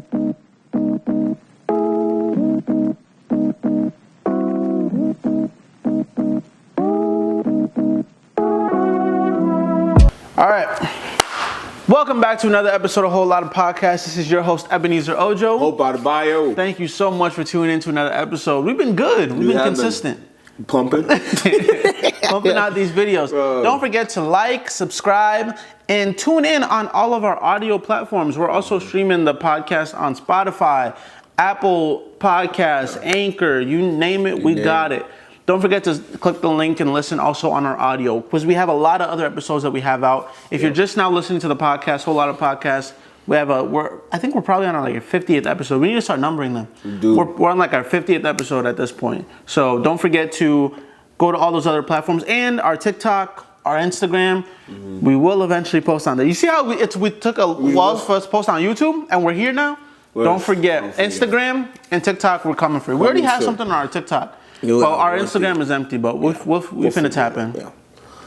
All right. Welcome back to another episode of Whole Lotta Podcast. This is your host, Ebenezer Ojo. Hope by the bio. Thank you so much for tuning in to another episode. We've been good. We've been consistent. Pumping. Pumping out these videos. Don't forget to like, subscribe, and tune in on all of our audio platforms. We're also streaming the podcast on Spotify, Apple Podcasts, Anchor, you name it, we got it. Don't forget to click the link and listen also on our audio, because we have a lot of other episodes that we have out. If you're just now listening to the podcast, Whole Lotta Podcast, I think we're probably on our 50th episode. We need to start numbering them. We're on like our 50th episode at this point. So don't forget to go to all those other platforms and our TikTok, our Instagram. We will eventually post on there. You see how we took a while for us to post on YouTube and we're here now? Don't forget Instagram and TikTok, we're coming for you. We already have something on our TikTok. Well, our Instagram is empty, but we're finna tap in. Yeah.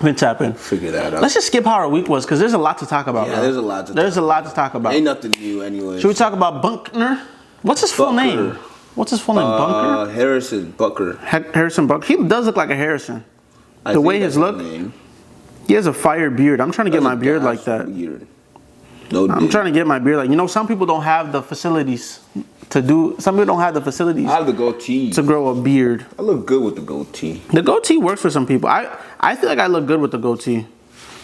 We're tapping. Figure that out. Let's just skip how our week was, because there's a lot to talk about. Yeah, there's a lot to talk about. Ain't nothing new anyway. Should we talk about Bunkner? What's his full name? What's his full name? Bunker? Harrison Butker. Harrison Butker. He does look like a Harrison. The way his look. He has a fire beard. I'm trying to get my beard like that. I'm trying to get my beard like, some people don't have the facilities to do. Some people don't have the facilities. I have the goatee to grow a beard. I look good with the goatee. The goatee works for some people. I feel like I look good with the goatee,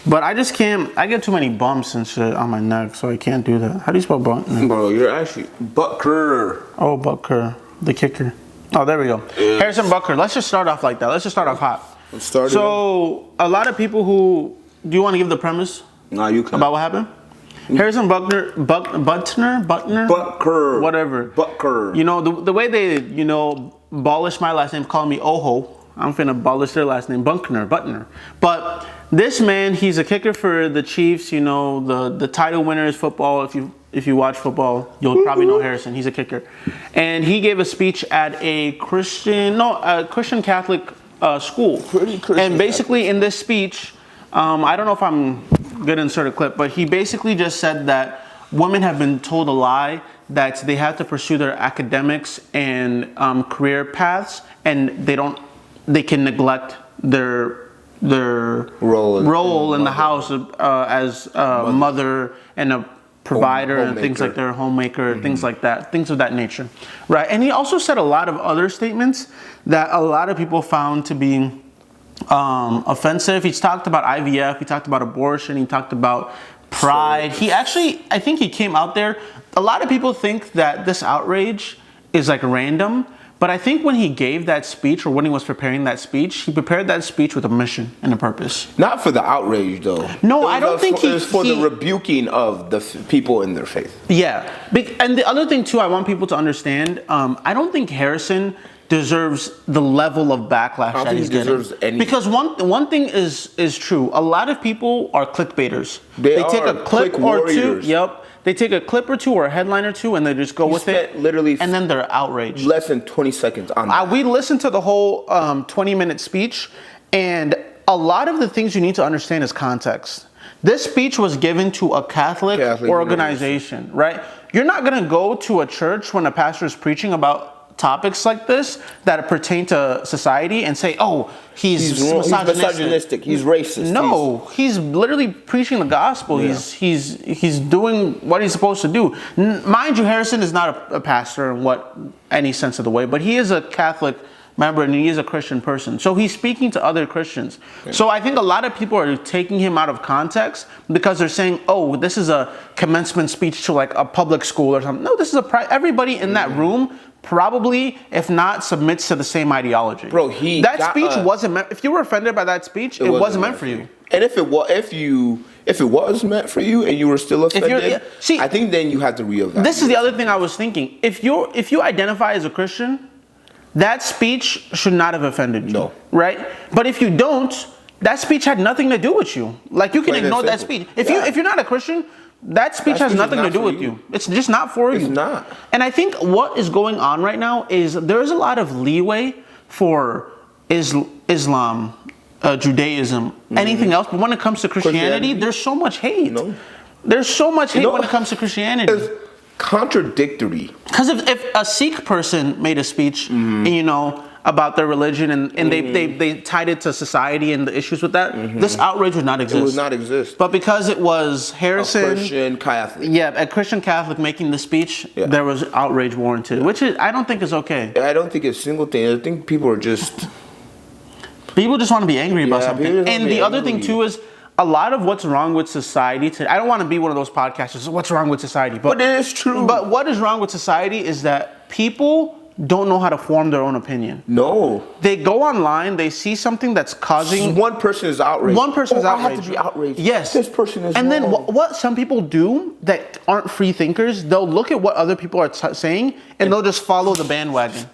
but I just can't. I get too many bumps and shit on my neck, so I can't do that. How do you spell bump? Bro, you're actually Butker. Oh, Butker, the kicker. Oh, there we go. Yeah. Harrison Butker. Let's just start off like that. Let's just start off hot. Let's start. So a lot of people who do you want to give the premise? Nah, you can. About what happened? Harrison Butker, whatever. Butker. The way they, abolish my last name, call me Oho. I'm finna abolish their last name, Butner. But this man, he's a kicker for the Chiefs. The title winner is football. If you watch football, you'll probably know Harrison. He's a kicker, and he gave a speech at a Christian Catholic school. And basically, in this speech, I don't know if I'm gonna insert a clip, but he basically just said that women have been told a lie, that they have to pursue their academics and career paths, and they can neglect their role in the house as a mother and a provider and things like their homemaker, things like that, things of that nature, right? And he also said a lot of other statements that a lot of people found to be offensive. He's talked about IVF, he talked about abortion, he talked about pride. I think he came out there. A lot of people think that this outrage is like random, but I think when he gave that speech, or when he was preparing that speech, he prepared that speech with a mission and a purpose. Not for the outrage, though. No, I don't think it was for the rebuking of the people in their faith. Yeah, and the other thing too, I want people to understand. I don't think Harrison deserves the level of backlash that he's getting. Because one thing is true. A lot of people are clickbaiters. They take a clip or two. Yep. They take a clip or two or a headline or two and they just go with it. And then they're outraged. Less than 20 seconds on that. We listened to the whole 20-minute speech, and a lot of the things you need to understand is context. This speech was given to a Catholic organization, right? You're not going to go to a church when a pastor is preaching about topics like this that pertain to society and say, oh, he's misogynistic, he's racist. No, he's literally preaching the gospel. Yeah. He's doing what he's supposed to do. Mind you, Harrison is not a pastor in any sense of the way, but he is a Catholic member and he is a Christian person. So he's speaking to other Christians. Okay. So I think a lot of people are taking him out of context because they're saying, oh, this is a commencement speech to like a public school or something. No, this is everybody in that room probably, if not, submits to the same ideology. Bro, that speech wasn't meant. If you were offended by that speech, it wasn't meant for you. And if it was meant for you and you were still offended, I think then you have to reevaluate. This is the other thing I was thinking. If you identify as a Christian, that speech should not have offended you. No. Right? But if you don't, that speech had nothing to do with you. Like, you can ignore that speech. If you're not a Christian, that speech has nothing to do with you. It's just not for you. It's not. And I think what is going on right now is there's a lot of leeway for Islam, Judaism, anything else. But when it comes to Christianity, there's so much hate. There's so much hate when it comes to Christianity. contradictory. Because if a Sikh person made a speech, you know, about their religion and they tied it to society and the issues with that, this outrage would not exist. It would not exist. But because it was Harrison, a Christian Catholic, a Christian Catholic making the speech, there was outrage warranted, which I don't think is okay. I don't think it's a single thing. I think people want to be angry about something. And the other thing too is, a lot of what's wrong with society today, I don't want to be one of those podcasters, what's wrong with society? But it is true. But what is wrong with society is that people don't know how to form their own opinion. No. They go online, they see something that's causing... One person is outraged. One person is outraged. I have to be outraged. Yes. This person is And wrong. then what some people do that aren't free thinkers, they'll look at what other people are saying and they'll just follow the bandwagon.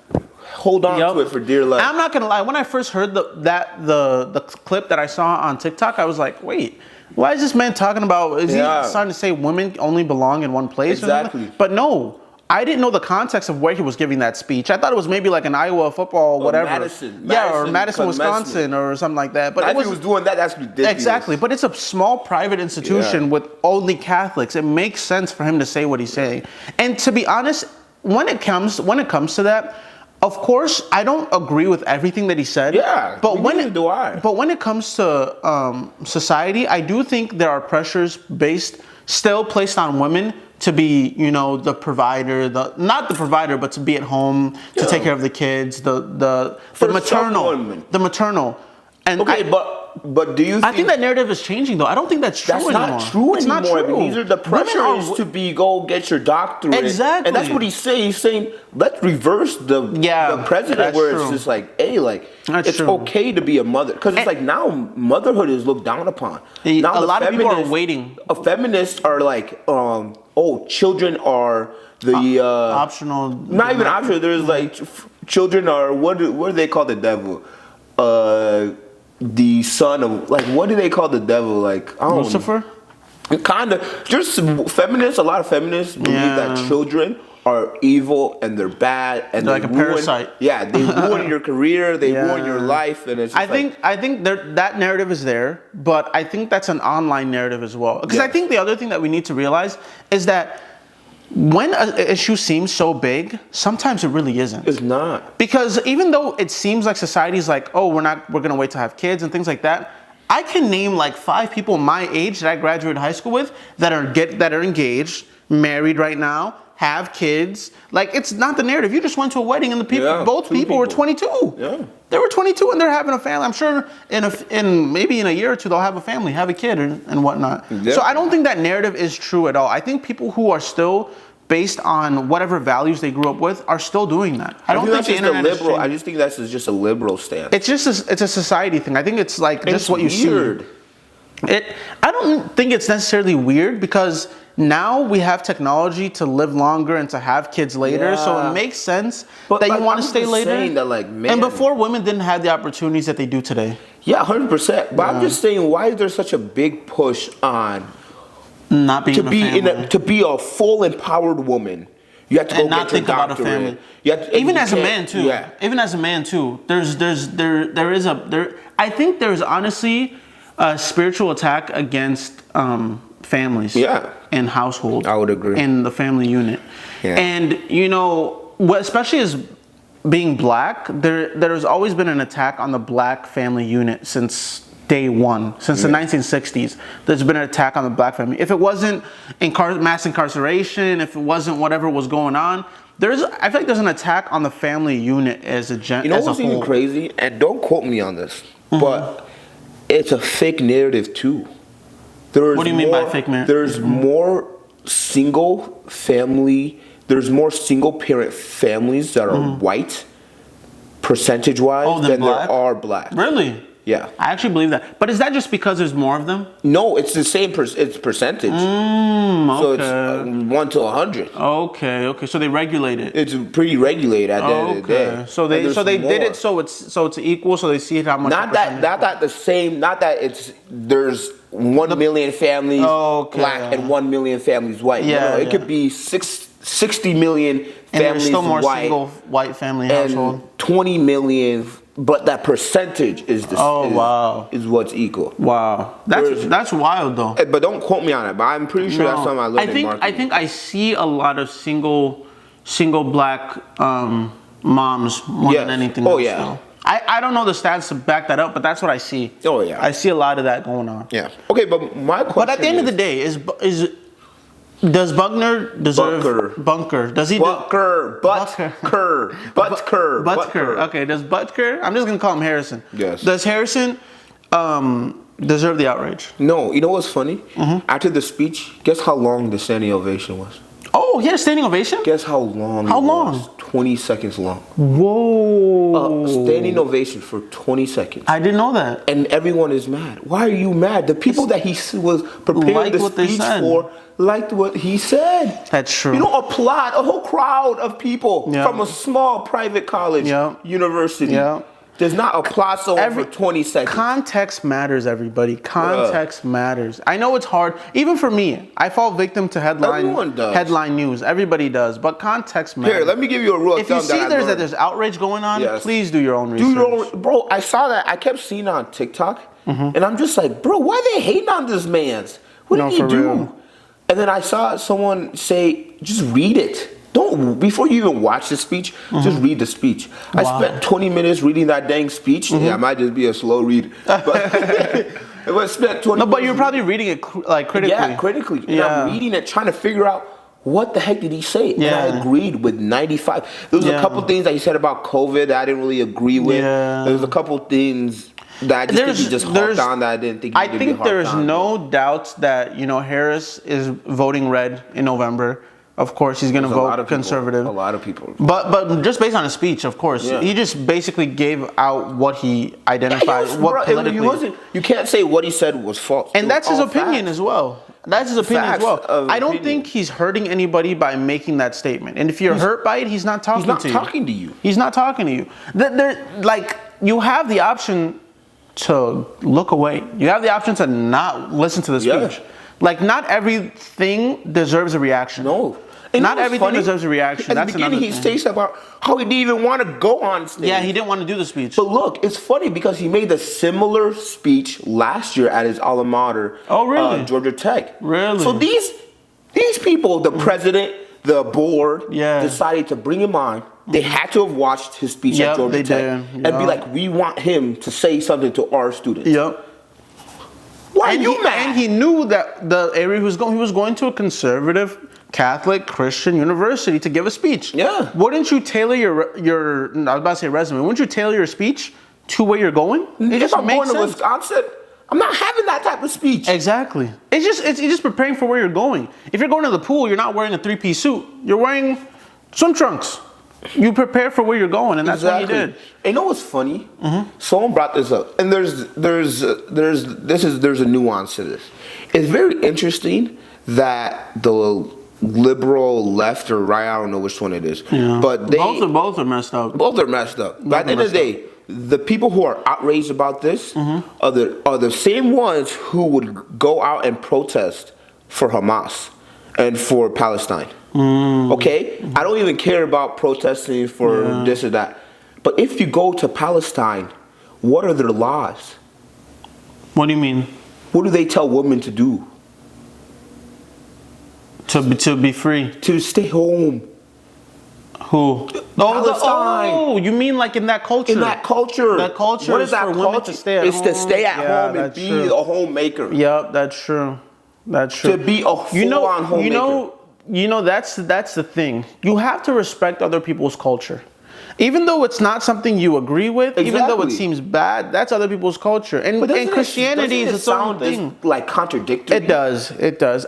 Hold on to it for dear life. I'm not going to lie. When I first heard the clip that I saw on TikTok, I was like, wait... Why is this man talking about, is he starting to say women only belong in one place? Exactly. But no, I didn't know the context of where he was giving that speech. I thought it was maybe like an Iowa football, whatever. Or Madison, Wisconsin, or something like that. But if he was doing that, that's ridiculous. Exactly, but it's a small private institution with only Catholics. It makes sense for him to say what he's saying. And to be honest, when it comes to that, of course, I don't agree with everything that he said. Yeah, but when do I. But when it comes to society, I do think there are pressures still placed on women to be, you know, the provider, not the provider, but to be at home, to take care of the kids, the maternal. And but do you think... I think that narrative is changing, though. I don't think that's true anymore. That's not true it's anymore. Not true. These are the pressures to go get your doctorate. Exactly. And that's what he's saying. He's saying, let's reverse the president where it's just like, hey, like, it's okay to be a mother. Because it's like now motherhood is looked down upon. Now a lot of people are waiting. Feminists are like, children are the... optional. Not even optional. There's like, children are, what do they call the devil? The son of, like, what do they call the devil? Like, I don't Lucifer? Kind of. Just feminists, a lot of feminists believe that children are evil and they're bad and they're like a parasite. Yeah, they ruin your career, they ruin your life, and it's just I think that narrative is there, but I think that's an online narrative as well. Because I think the other thing that we need to realize is that when an issue seems so big, sometimes it really isn't. It's not. Because even though it seems like society's like, oh, we're gonna wait to have kids and things like that, I can name like 5 people my age that I graduated high school with that are engaged, married right now, have kids. Like, it's not the narrative. You just went to a wedding and both people were 22. Yeah. They were 22 and they're having a family. I'm sure in maybe in a year or two they'll have a family, have a kid and whatnot. Yeah. So I don't think that narrative is true at all. I think people who are still based on whatever values they grew up with are still doing that. I don't think the internet is liberal. I just think that's just a liberal stance. It's a society thing. I think it's like just what you see. I don't think it's necessarily weird because now we have technology to live longer and to have kids later, so it makes sense that you want to stay later. And before, women didn't have the opportunities that they do today. Yeah, 100%. But I'm just saying, why is there such a big push on not being to be a full empowered woman? You have to go get your doctorate. Even as a man too. Yeah. Even as a man too. There is I think there's honestly a spiritual attack against families and households. I would agree. And the family unit. Yeah. And you know, especially as being black, there's always been an attack on the black family unit since day one, since the 1960s. There's been an attack on the black family. If it wasn't mass incarceration, if it wasn't whatever was going on, I feel like there's an attack on the family unit as a whole. You know what's even crazy? And don't quote me on this, but it's a fake narrative too. What do you mean by fake narrative? There's more single parent families that are white, percentage-wise, than there are black. Really? Yeah. I actually believe that. But is that just because there's more of them? No, it's the same it's percentage. Okay. So it's 1 to 100. Okay. So they regulate it. It's pretty regulated at the end of the day. So they did it so it's equal, so they see how much. Not that there's 1 million families black and 1 million families white. Yeah, it could be 6 60 million families and there's still more white, single white family household. And 20 million, but that percentage is is what's equal. Wow, that's wild though. But don't quote me on it. But I'm pretty sure that's something I learned in marketing. I think I see a lot of single black moms more than anything else. Oh yeah. Though. I don't know the stats to back that up, but that's what I see. Oh yeah. I see a lot of that going on. Yeah. Okay, but my question. But at the end of the day, does Butker deserve Bunker? Does he? Butker. Okay. Does Butker? I'm just gonna call him Harrison. Yes. Does Harrison deserve the outrage? No. You know what's funny? After the speech, guess how long the standing ovation was? Oh, he had a standing ovation? Guess how long? How long? 20 seconds long. Whoa. Standing ovation for 20 seconds. I didn't know that. And everyone is mad. Why are you mad? The people that he was preparing the speech for liked what he said. That's true. You don't applaud a whole crowd of people from a small private college, university. Does not applaud someone for 20 seconds. Context matters, everybody. Context matters. I know it's hard. Even for me, I fall victim to headline news. Everybody does. But context matters. Here, let me give you a rule of thumb. If you see there's outrage going on, please do your own research. Bro, I saw that. I kept seeing it on TikTok. And I'm just like, bro, why are they hating on this man? What did he do? Real. And then I saw someone say, just read it. Before you even watch the speech, just read the speech. Wow. I spent 20 minutes reading that dang speech. Yeah, I might just be a slow reader. But I spent 20 minutes. But you're probably reading it critically. Yeah, critically. And I'm reading it, trying to figure out what the heck did he say. Yeah. And I agreed with 95. There was a couple things that he said about COVID that I didn't really agree with. Yeah. There was a couple things that I just think he just harped on that I didn't think he I think there's no doubts that, Harris is voting red in November. Of course, he's going to vote conservative. A lot of people. But just based on his speech, of course, he just basically gave out what he identified. You can't say what he said was false. And that's his opinion as well. That's his opinion as well. I don't think he's hurting anybody by making that statement. And if you're hurt by it, he's not talking to you. He's not talking to you. He's not talking to you. You have the option to look away. You have the option to not listen to the speech. Not everything deserves a reaction. No. Not everything deserves a reaction. At the beginning, he states about how he didn't even want to go on stage. Yeah, he didn't want to do the speech. But look, it's funny because he made a similar speech last year at his alma mater, Georgia Tech. Really? So these people, the president, the board, decided to bring him on. They had to have watched his speech at Georgia Tech and be like, we want him to say something to our students. Yep. Why are you mad? And he knew that the area he was going to a conservative Catholic Christian university to give a speech. Yeah. Wouldn't you tailor your I was about to say resume. Wouldn't you tailor your speech to where you're going? If I'm going to Wisconsin, I'm not having that type of speech. Exactly. It's just preparing for where you're going. If you're going to the pool, you're not wearing a 3-piece suit. You're wearing swim trunks. You prepare for where you're going, and that's what you did. You know what's funny? Someone brought this up, and there's a nuance to this. It's very interesting that the liberal left or right, I don't know which one it is, but both are messed up. Both are messed up. But at the end of the day, the people who are outraged about this are the same ones who would go out and protest for Hamas and for Palestine. Okay? I don't even care about protesting for this or that. But if you go to Palestine, what are their laws? What do you mean? What do they tell women to do? To be free. To stay home. Who? Oh, you mean like in that culture? In that culture. That culture what is that for culture? Women to stay at home. It's to stay at home and be a homemaker. Yep, that's true. That's true. To be a full-on homemaker. That's the thing. You have to respect other people's culture. Even though it's not something you agree with, even though it seems bad, that's other people's culture. And Christianity is its own thing. Like contradictory. It does.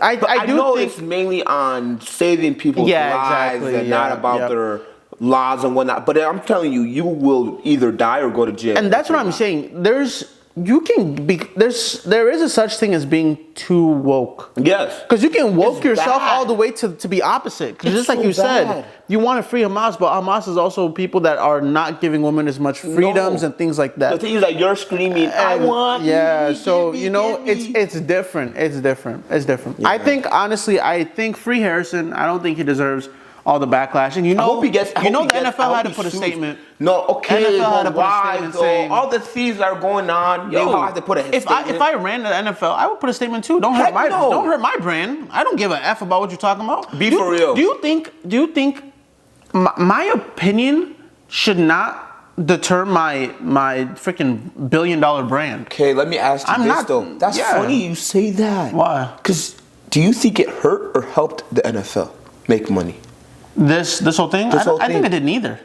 I know it's mainly on saving people's lives and not about their laws and whatnot. But I'm telling you, you will either die or go to jail. And that's what I'm saying. There's you can be there is a such thing as being too woke. Yes. Because you can woke It's yourself bad. all the way to be opposite. Because just like so you said, bad. you want to free Hamas, but Hamas is also people that are not giving women as much freedoms and things like that. The thing is that you're screaming, I want. Yeah, so give me, you know, give me. it's different. It's different. Yeah. I think honestly, free Harrison. I don't think he deserves all the backlash. And you know, I hope he gets. the NFL had to put a statement. No, okay. NFL had to put a why, statement though? saying All the thieves that are going on. They have to put a statement. If I ran the NFL, I would put a statement too. Don't hurt my brand. I don't give a f about what you're talking about. Be for real. Do you think my opinion should not deter my freaking $1 billion brand? Okay, let me ask you though. That's funny you say that. Why? Because do you think it hurt or helped the NFL make money? This whole thing? I think it did neither.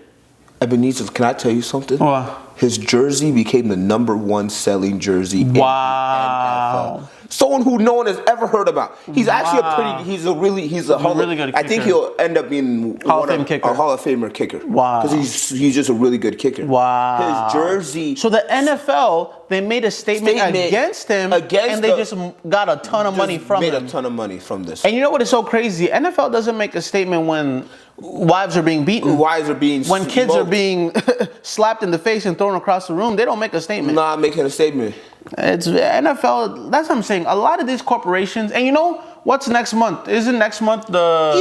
Ebenezer, can I tell you something? What? His jersey became the #1 selling jersey in the NFL. Someone who no one has ever heard about. He's actually he's a really good kicker. I think he'll end up being a Hall of Famer kicker. Wow. Because he's just a really good kicker. Wow. His jersey. So the NFL, they made a statement against him, and they just got a ton of money from him. Made a ton of money from this. And you know what is so crazy? NFL doesn't make a statement when wives are being beaten. When kids are being slapped in the face and thrown across the room, they don't make a statement. Not making a statement. It's NFL. That's what I'm saying. A lot of these corporations, and you know what's next month? Isn't next month the?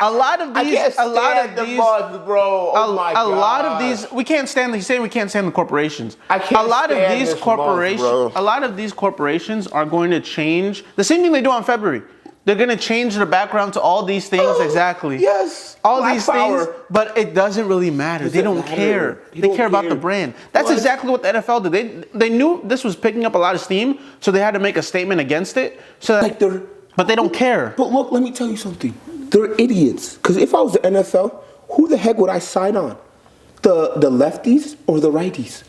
A lot of these, bro. Oh my God. A lot of these, we can't stand. He's saying we can't stand the corporations. I can't. A lot of stand these this corporations, month, bro. a lot of these corporations are going to change the same thing they do on February. They're going to change the background to all these things exactly. Yes. All these things, but it doesn't really matter. They don't care. They care about the brand. That's exactly what the NFL did. They knew this was picking up a lot of steam, so they had to make a statement against it. So but they don't care. But look, let me tell you something. They're idiots. Because if I was the NFL, who the heck would I sign on? The lefties or the righties?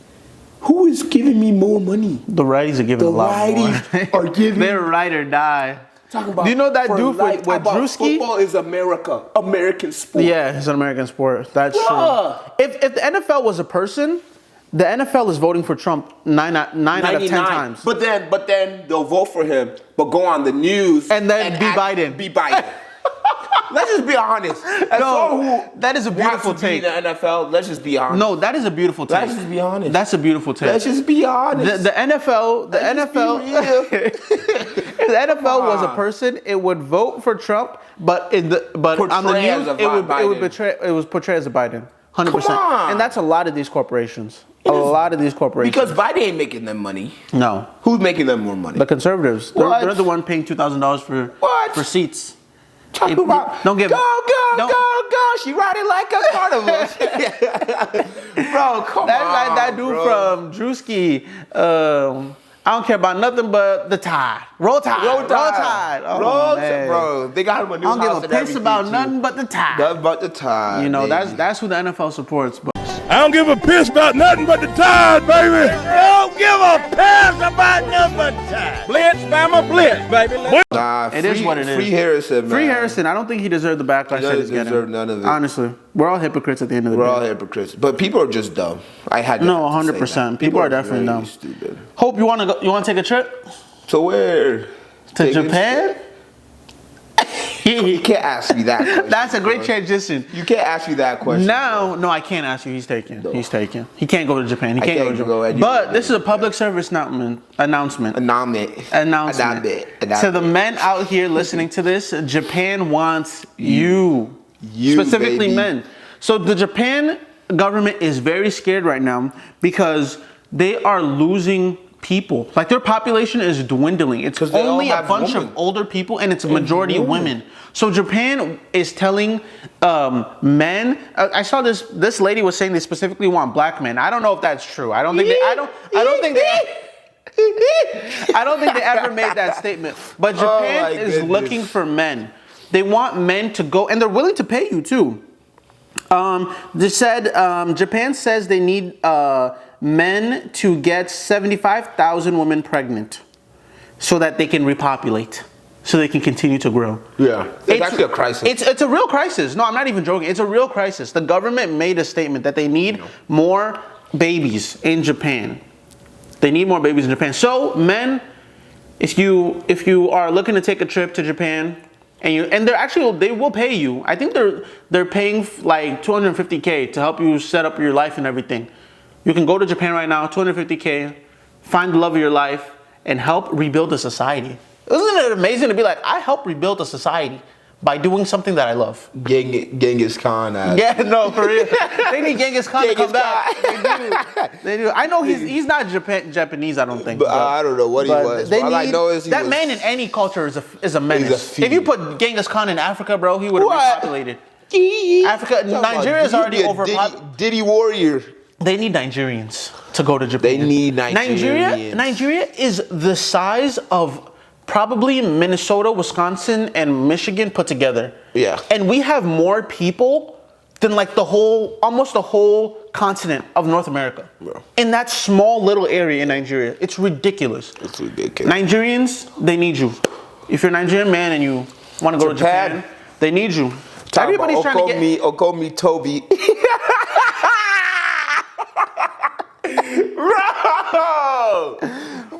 Who is giving me more money? The righties are giving a lot more. The righties are giving. They're ride or die. About do you know that dude with Drewski? Football is American sport. Yeah, it's an American sport. That's true. If the NFL was a person, the NFL is voting for Trump 9 out of 10 times. But then they'll vote for him, but go on the news and then be Biden. Let's just be honest. That is a beautiful take. In the NFL, let's just be honest. No, that is a beautiful take. Let's just be honest. That's a beautiful take. Let's just be honest. The NFL, if the NFL was a person, it would vote for Trump, but on the news, it was portrayed as a Biden. 100%. And that's a lot of these corporations. Because Biden ain't making them money. No. Who's making them more money? The conservatives. They're the one paying $2,000 for seats. Talking about go. She riding like a carnival. Bro, come on. That's like that dude from Drewski. I don't care about nothing but the Tide. Roll Tide. Bro. They got him a new house. I don't give a piss about nothing but the Tide. Nothing but the Tide. You know, that's who the NFL supports. But I don't give a piss about nothing but the Tide, baby. I don't give a piss about nothing but the Tide. Blitz, Bama, blitz, baby. Nah, it is what it is. Free Harrison, man. Free Harrison. I don't think he deserved the backlash that he's getting. He doesn't deserve none of it. Honestly, we're all hypocrites at the end of the day. We're all hypocrites, but people are just dumb. I had to 100%. People are definitely dumb. Stupid. Hope you want to go. You want to take a trip? To where? To Japan? You can't ask me that question. That's a great transition. You can't ask me that question. No, I can't ask you. He's taken. No. He's taken. He can't go to Japan. He can't go to Japan. But this is a public service announcement. To the men out here listening to this, Japan wants you specifically baby. Men. So the Japan government is very scared right now because they are losing people. Like their population is dwindling. It's only a bunch of older people and it's a majority women. So Japan is telling men. I saw this lady was saying they specifically want black men. I don't know if that's true. I don't think they ever made that statement. But Japan is looking for men. They want men to go, and they're willing to pay you too. They said Japan says they need men to get 75,000 women pregnant so that they can repopulate, so they can continue to grow. Yeah, it's actually a crisis. It's a real crisis. No, I'm not even joking. It's a real crisis. The government made a statement that they need more babies in Japan. They need more babies in Japan. So men, if you are looking to take a trip to Japan, and they will pay you. I think they're paying like $250K to help you set up your life and everything. You can go to Japan right now, $250K, find the love of your life, and help rebuild a society. Isn't it amazing to be like, I help rebuild a society by doing something that I love? Genghis Khan. Yeah, no, for real. They need Genghis Khan to come back. They do. I know he's not Japanese, I don't think. But I don't know what he was. All I know is that man in any culture is a menace. If you put Genghis Khan in Africa, bro, he would have repopulated. Africa, Nigeria is already overpopulated. Diddy warrior. They need Nigerians to go to Japan. They need Nigerians. Nigeria is the size of probably Minnesota, Wisconsin, and Michigan put together. Yeah. And we have more people than like almost the whole continent of North America. Yeah. In that small little area in Nigeria. It's ridiculous. It's ridiculous. Nigerians, they need you. If you're a Nigerian man and you want to go to Japan, they need you. Everybody's trying to get... Okomi Toby.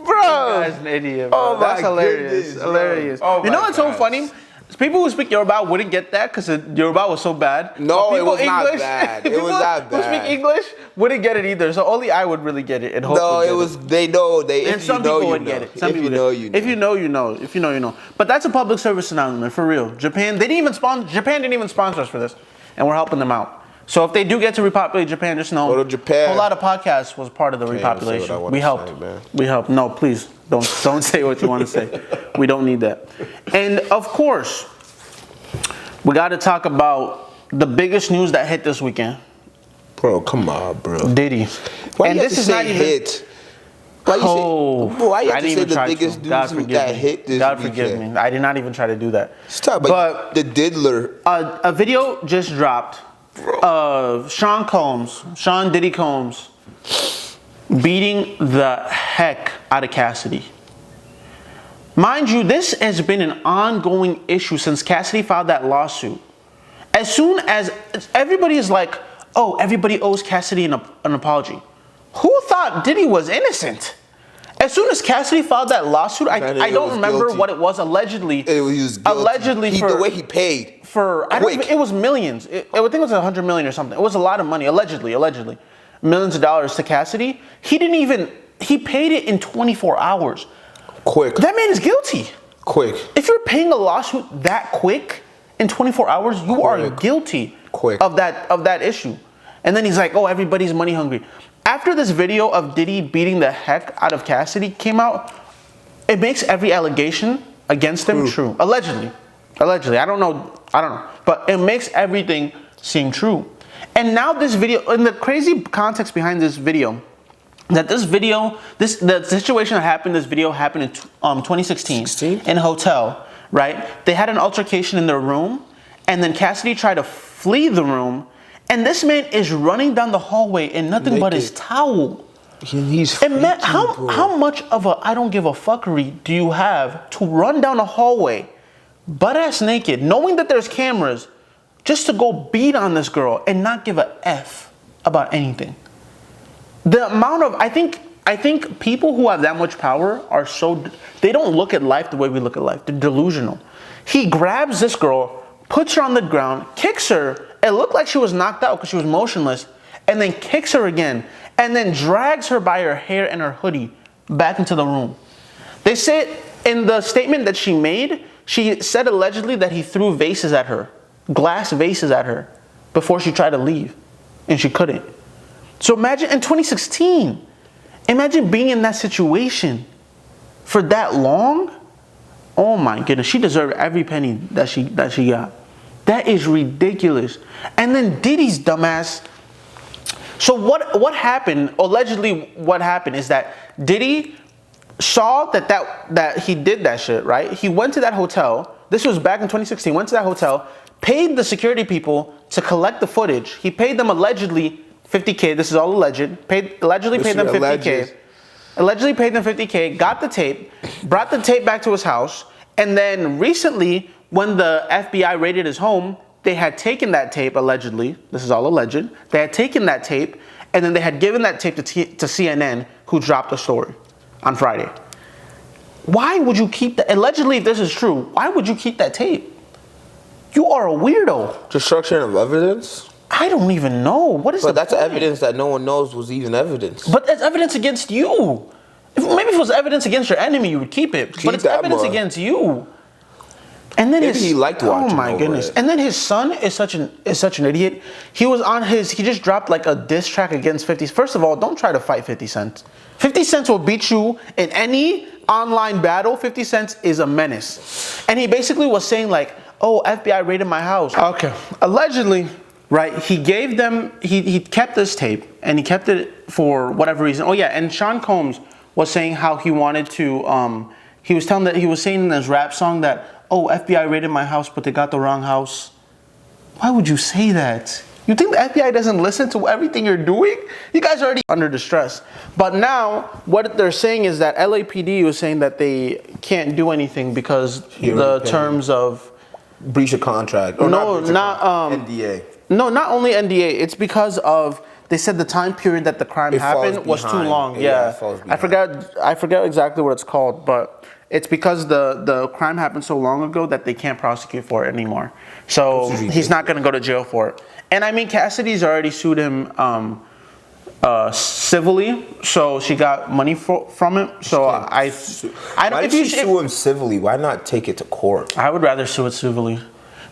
Bro! That's an idiot, bro. Oh, that's my hilarious. goodness, hilarious. Oh, you know what's so funny? People who speak Yoruba wouldn't get that because Yoruba was so bad. No, it was not bad. It was not bad. Who speak English wouldn't get it either. So only I would really get it. And no, it was. They know. And some people would get it. Some people know, you know. If you know, you know. If you know, you know. But that's a public service announcement for real. Japan didn't even sponsor us for this, and we're helping them out. So if they do get to repopulate Japan, just know. Go to Japan. A whole lot of podcasts was part of the repopulation. We helped. We helped. No, please don't say what you want to say. We don't need that. And of course, we got to talk about the biggest news that hit this weekend. Bro, come on, bro. Diddy. Why and this is not even hit. Why you have to say the biggest news that hit this weekend? God forgive me. I did not even try to do that. Stop. But the diddler. A video just dropped of Sean Diddy Combs beating the heck out of Cassidy. Mind you, this has been an ongoing issue since Cassidy filed that lawsuit. As soon as everybody is like, oh, everybody owes Cassidy an apology. Who thought Diddy was innocent? As soon as Cassidy filed that lawsuit, I don't remember what it was. Allegedly, it was guilty. Allegedly the way he paid. It was millions. I think it was $100 million or something. It was a lot of money. Allegedly, millions of dollars to Cassidy. He paid it in 24 hours. Quick. That man is guilty. Quick. If you're paying a lawsuit that quick in 24 hours, you are guilty of that issue. And then he's like, oh, everybody's money hungry. After this video of Diddy beating the heck out of Cassidy came out, it makes every allegation against him true. Allegedly. I don't know. But it makes everything seem true. And now this video, and the crazy context behind this video, that the situation that happened, this video happened in 2016 in a hotel, right? They had an altercation in their room, and then Cassidy tried to flee the room, and this man is running down the hallway in nothing but his towel. He's how much of a I don't give a fuckery do you have to run down a hallway butt-ass naked, knowing that there's cameras, just to go beat on this girl and not give a F about anything? The amount of, I think people who have that much power are they don't look at life the way we look at life. They're delusional. He grabs this girl, puts her on the ground, kicks her. It looked like she was knocked out because she was motionless, and then kicks her again, and then drags her by her hair and her hoodie back into the room. They said in the statement that she made, she said allegedly that he threw vases at her, glass vases at her, before she tried to leave, and she couldn't. So imagine in 2016, imagine being in that situation for that long. Oh my goodness, she deserved every penny that she got. That is ridiculous. And then Diddy's dumbass. So what happened? Allegedly, what happened is that Diddy saw that he did that shit, right? He went to that hotel. This was back in 2016. Went to that hotel, paid the security people to collect the footage. He paid them allegedly $50K. This is all alleged. Allegedly paid them $50K. Allegedly paid them $50K. Got the tape. Brought the tape back to his house. And then recently, when the FBI raided his home, they had taken that tape, allegedly. This is all alleged. They had taken that tape and then they had given that tape to CNN, who dropped the story on Friday. Why would you keep that? Allegedly, if this is true, why would you keep that tape? You are a weirdo. Destruction of evidence? I don't even know. What is But the that's point? evidence that no one knows was even evidence. But that's evidence against you. Maybe if it was evidence against your enemy, you would keep it. But it's evidence against you. And then Maybe he liked watching. Oh my goodness! And then his son is such an idiot. He just dropped like a diss track against 50. First of all, don't try to fight 50 Cent. 50 Cent will beat you in any online battle. 50 Cent is a menace. And he basically was saying like, oh, FBI raided my house. Okay. Allegedly, right, he gave them, he kept this tape and he kept it for whatever reason. Oh yeah, and Sean Combs was saying how he wanted to, he was saying in his rap song that, oh, FBI raided my house, but they got the wrong house. Why would you say that? You think the FBI doesn't listen to everything you're doing? You guys are already under distress. But now, what they're saying is that LAPD was saying that they can't do anything because the terms of... Breach of contract. Or no, not NDA. No, not only NDA. It's because of... They said the time period that the crime happened was too long. Yeah, I forgot exactly what it's called, but it's because the crime happened so long ago that they can't prosecute for it anymore. So he's not going to go to jail for it. And I mean, Cassidy's already sued him civilly, so she got money from it. So I don't. Why did she sue him civilly? Why not take it to court? I would rather sue it civilly.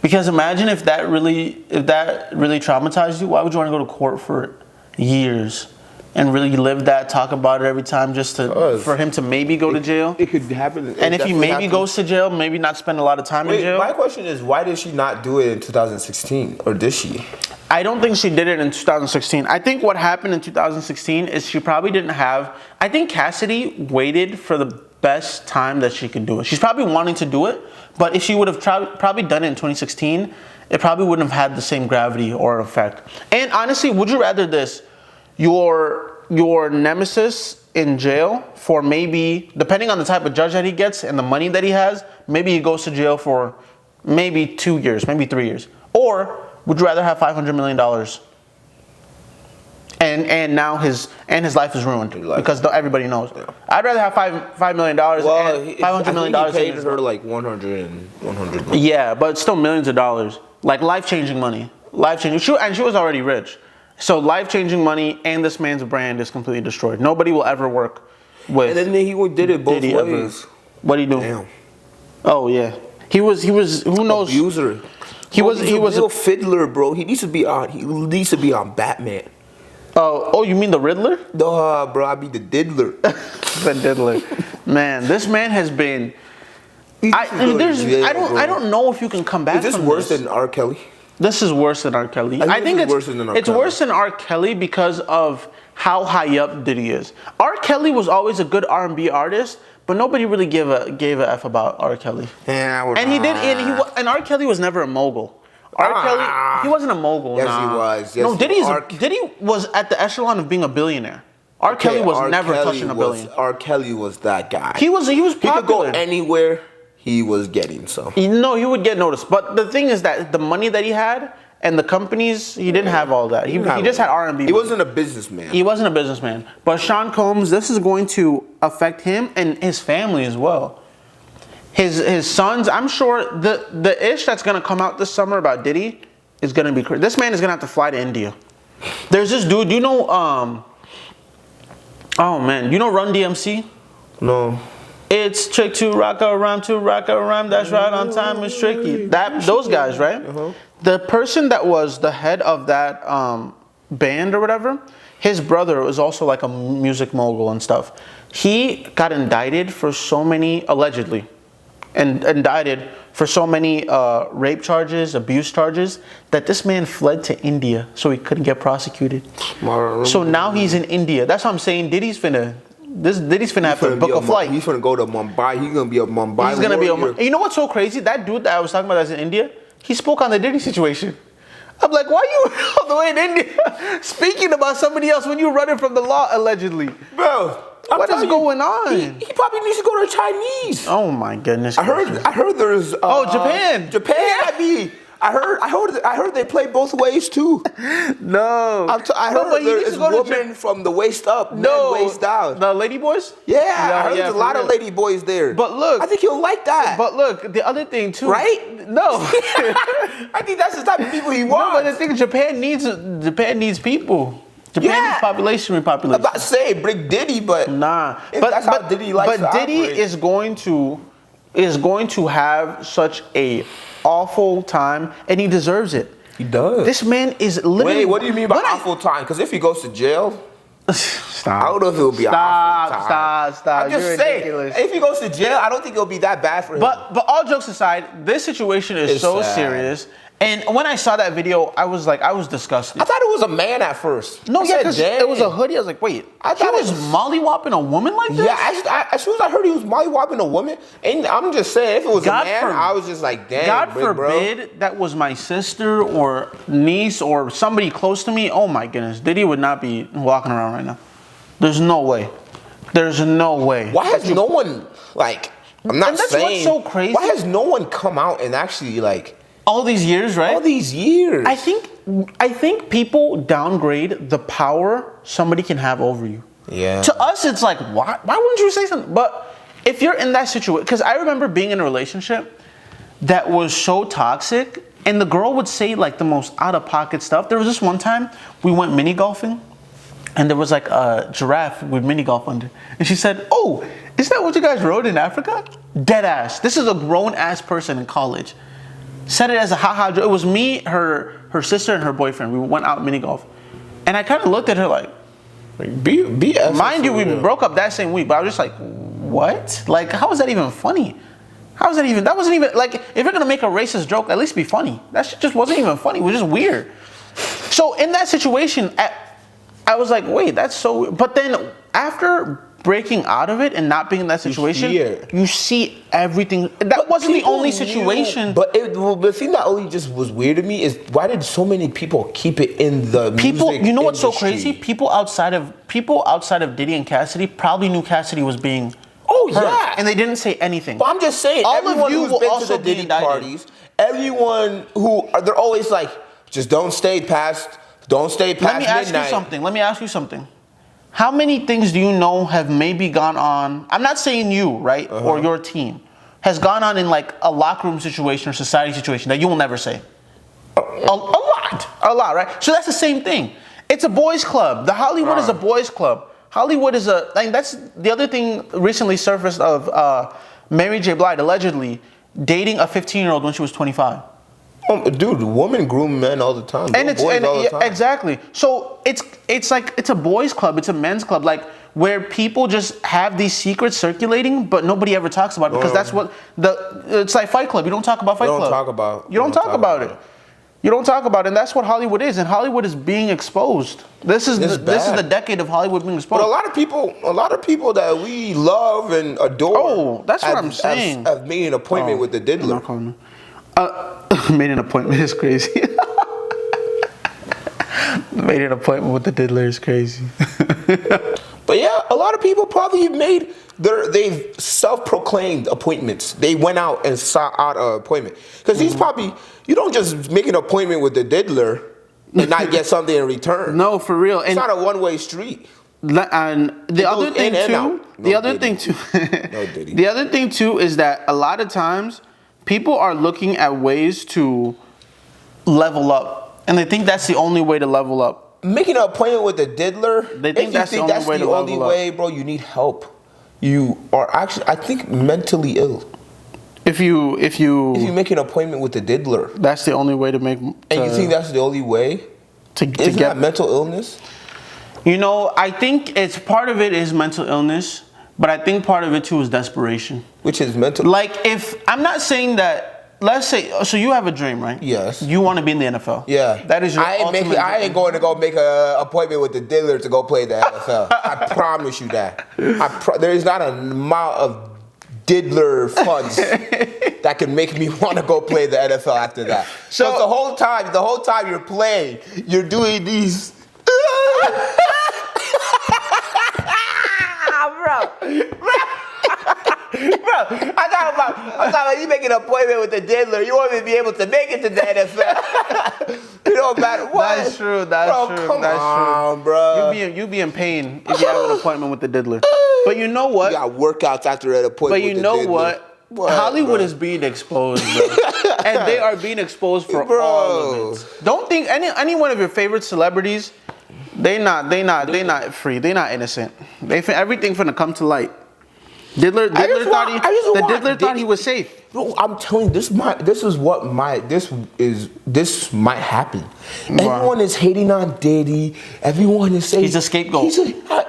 Because imagine if that really traumatized you. Why would you want to go to court for years and really live that, talk about it every time just for him to maybe go to jail? It could happen. And if he maybe goes to jail, maybe not spend a lot of time in jail. My question is, why did she not do it in 2016? Or did she? I don't think she did it in 2016. I think what happened in 2016 is she probably didn't have... I think Cassidy waited for the best time that she could do it. She's probably wanting to do it, but if she would have probably done it in 2016, it probably wouldn't have had the same gravity or effect. And honestly, would you rather this, your nemesis in jail for maybe, depending on the type of judge that he gets and the money that he has, maybe he goes to jail for maybe 2 years, maybe 3 years. Or would you rather have $500 million? And now his life is ruined because everybody knows. Yeah. I'd rather have $5 million and $500 million. He paid her like 100. Yeah, but still millions of dollars, like life-changing money, life-changing. And she was already rich, so life-changing money. And this man's brand is completely destroyed. Nobody will ever work with. And then he did it both Diddy ways. What did he do? Damn. Oh yeah, he was. Who knows? Abuser. He was a real fiddler, bro. He needs to be on Batman. Oh, you mean the Riddler? Duh, bro, I mean the Diddler. The Diddler. Man, this man has been... I don't know if you can come back from this. Is this worse than R. Kelly? This is worse than R. Kelly. I think it's worse than R. Kelly because of how high up Diddy is. R. Kelly was always a good R&B artist, but nobody really gave a F about R. Kelly. Yeah, and R. Kelly was never a mogul. R. Kelly, he wasn't a mogul. Yes, he was. Yes, no, Diddy was at the echelon of being a billionaire. R. Kelly was never touching a billion. R. Kelly was that guy. He was popular. He could go anywhere. He was getting some. No, he would get noticed. But the thing is that the money that he had and the companies, he didn't have all that. He just had R&B. He wasn't a businessman. He wasn't a businessman. But Sean Combs, this is going to affect him and his family as well. His sons, I'm sure the ish that's going to come out this summer about Diddy is going to be crazy. This man is going to have to fly to India. There's this dude, you know, oh man, you know Run DMC? No. It's trick to rock around, that's right on time, it's tricky. Those guys, right? Uh-huh. The person that was the head of that band or whatever, his brother was also like a music mogul and stuff. He got indicted for so many, allegedly, and indicted for so many rape charges, abuse charges, that this man fled to India so he couldn't get prosecuted. So now he's in India. That's what I'm saying. Diddy's finna have to book a flight. He's finna go to Mumbai. He's gonna be a Mumbai. He's gonna be you know what's so crazy? That dude that I was talking about that's in India, he spoke on the Diddy situation. I'm like, why are you all the way in India speaking about somebody else when you're running from the law, allegedly? Bro. What is going on? He probably needs to go to Chinese. Oh my goodness! I heard there's Japan. Japan. I heard they play both ways too. No. I heard there is women from the waist up, men waist down. The lady boys? Yeah, I heard there's a lot of lady boys there. But look, I think you'll like that. But look, the other thing too. Right? No. I think that's the type of people he wants. No, but the thing, Japan needs people. Japan needs population repopulation. I'm not saying bring Diddy, but nah. That's how Diddy likes to Diddy operate. is going to have such a awful time, and he deserves it. He does. This man is literally. Wait, what do you mean by awful time? Because if he goes to jail, stop. I don't know if it'll be an awful time. Stop. I'm just saying, if he goes to jail, I don't think it'll be that bad for him. But all jokes aside, this situation is so serious. And when I saw that video, I was disgusted. I thought it was a man at first. No, yeah, because it was a hoodie. I was like, wait, I thought he was mollywopping a woman like this? Yeah, as soon as I heard he was mollywopping a woman, and I'm just saying, if it was a man, I was just like, damn, God forbid that was my sister or niece or somebody close to me. Oh my goodness, Diddy would not be walking around right now. There's no way. There's no way. Why has no one, like, I'm not saying. What's so crazy. Why has no one come out and actually, like, all these years, right? All these years. I think people downgrade the power somebody can have over you. Yeah. To us, it's like, why wouldn't you say something? But if you're in that situation, because I remember being in a relationship that was so toxic, and the girl would say like the most out-of-pocket stuff. There was this one time we went mini golfing, and there was like a giraffe with mini golf under, and she said, "Oh, is that what you guys rode in Africa?" Dead ass. This is a grown-ass person in college. Said it as a haha joke. It was me, her sister, and her boyfriend. We went out mini golf, and I kind of looked at her like, BS. Mind you, we broke up that same week, but I was just like, what? Like, how is that even funny? How is that even? That wasn't even like, if you're gonna make a racist joke, at least be funny. That shit just wasn't even funny. It was just weird. So in that situation, I was like, wait, that's so weird. But then after breaking out of it and not being in that situation, you see everything. That wasn't the only situation. But the thing that only just was weird to me is, why did so many people keep it in the music You know what's industry? so crazy? People outside of Diddy and Cassidy probably knew Cassidy was being hurt, and they didn't say anything. But I'm just saying, everyone who's been to the Diddy parties, everyone they're always like, just don't stay past midnight. Let me ask you something. How many things do you know have maybe gone on? I'm not saying you, right, or your team, has gone on in like a locker room situation or society situation that you will never say? A lot, right? So that's the same thing. It's a boys' club. The Hollywood is a boys' club. Hollywood is that's the other thing recently surfaced of Mary J. Blige allegedly dating a 15-year-old when she was 25. Dude, women groom men all the time. And exactly. So it's like, it's a boys' club, it's a men's club, like where people just have these secrets circulating, but nobody ever talks about it, because that's what it's like Fight Club. You don't talk about Fight Club. You don't talk about it. You don't talk about it, and that's what Hollywood is. And Hollywood is being exposed. This is the decade of Hollywood being exposed. But a lot of people that we love and adore. Oh, that's what I'm saying. Have made an appointment with the Diddler. Made an appointment is crazy. Made an appointment with the Diddler is crazy. But yeah, a lot of people probably they've self-proclaimed appointments. They went out and sought out an appointment. Because he's probably, you don't just make an appointment with the Diddler and not get something in return. No, for real. It's not a one-way street. And the other thing too is that a lot of times people are looking at ways to level up, and they think that's the only way to level up. Making an appointment with the Diddler, they think that's the only way, bro, you need help. You are actually, I think, mentally ill. If you make an appointment with the Diddler, that's the only way to make. And you think that's the only way to get that mental illness? You know, I think part of it is mental illness, but I think part of it too is desperation. Which is mental. Like, if I'm not saying that. Let's say, so you have a dream, right? Yes. You want to be in the NFL. Yeah. That is your ultimate dream. I ain't going to go make an appointment with the Diddler to go play the NFL. I promise you that. There is not an amount of Diddler funds that can make me want to go play the NFL after that. So the whole time you're playing, you're doing these. I'm talking about you making an appointment with the diddler. You want me to be able to make it to the NFL. It don't matter what. That's true. That's true. Come that's on, true. bro. You be in pain if you have an appointment with the diddler. But you know what? You got workouts after that appointment. But you with know the diddler. what? Hollywood is being exposed, bro. And they are being exposed for all of it. Don't think any one of your favorite celebrities, they not free. They not innocent. Everything finna come to light. Diddler thought he was safe. Bro, I'm telling you, this might happen. Wow. Everyone is hating on Diddy. Everyone is saying he's a scapegoat.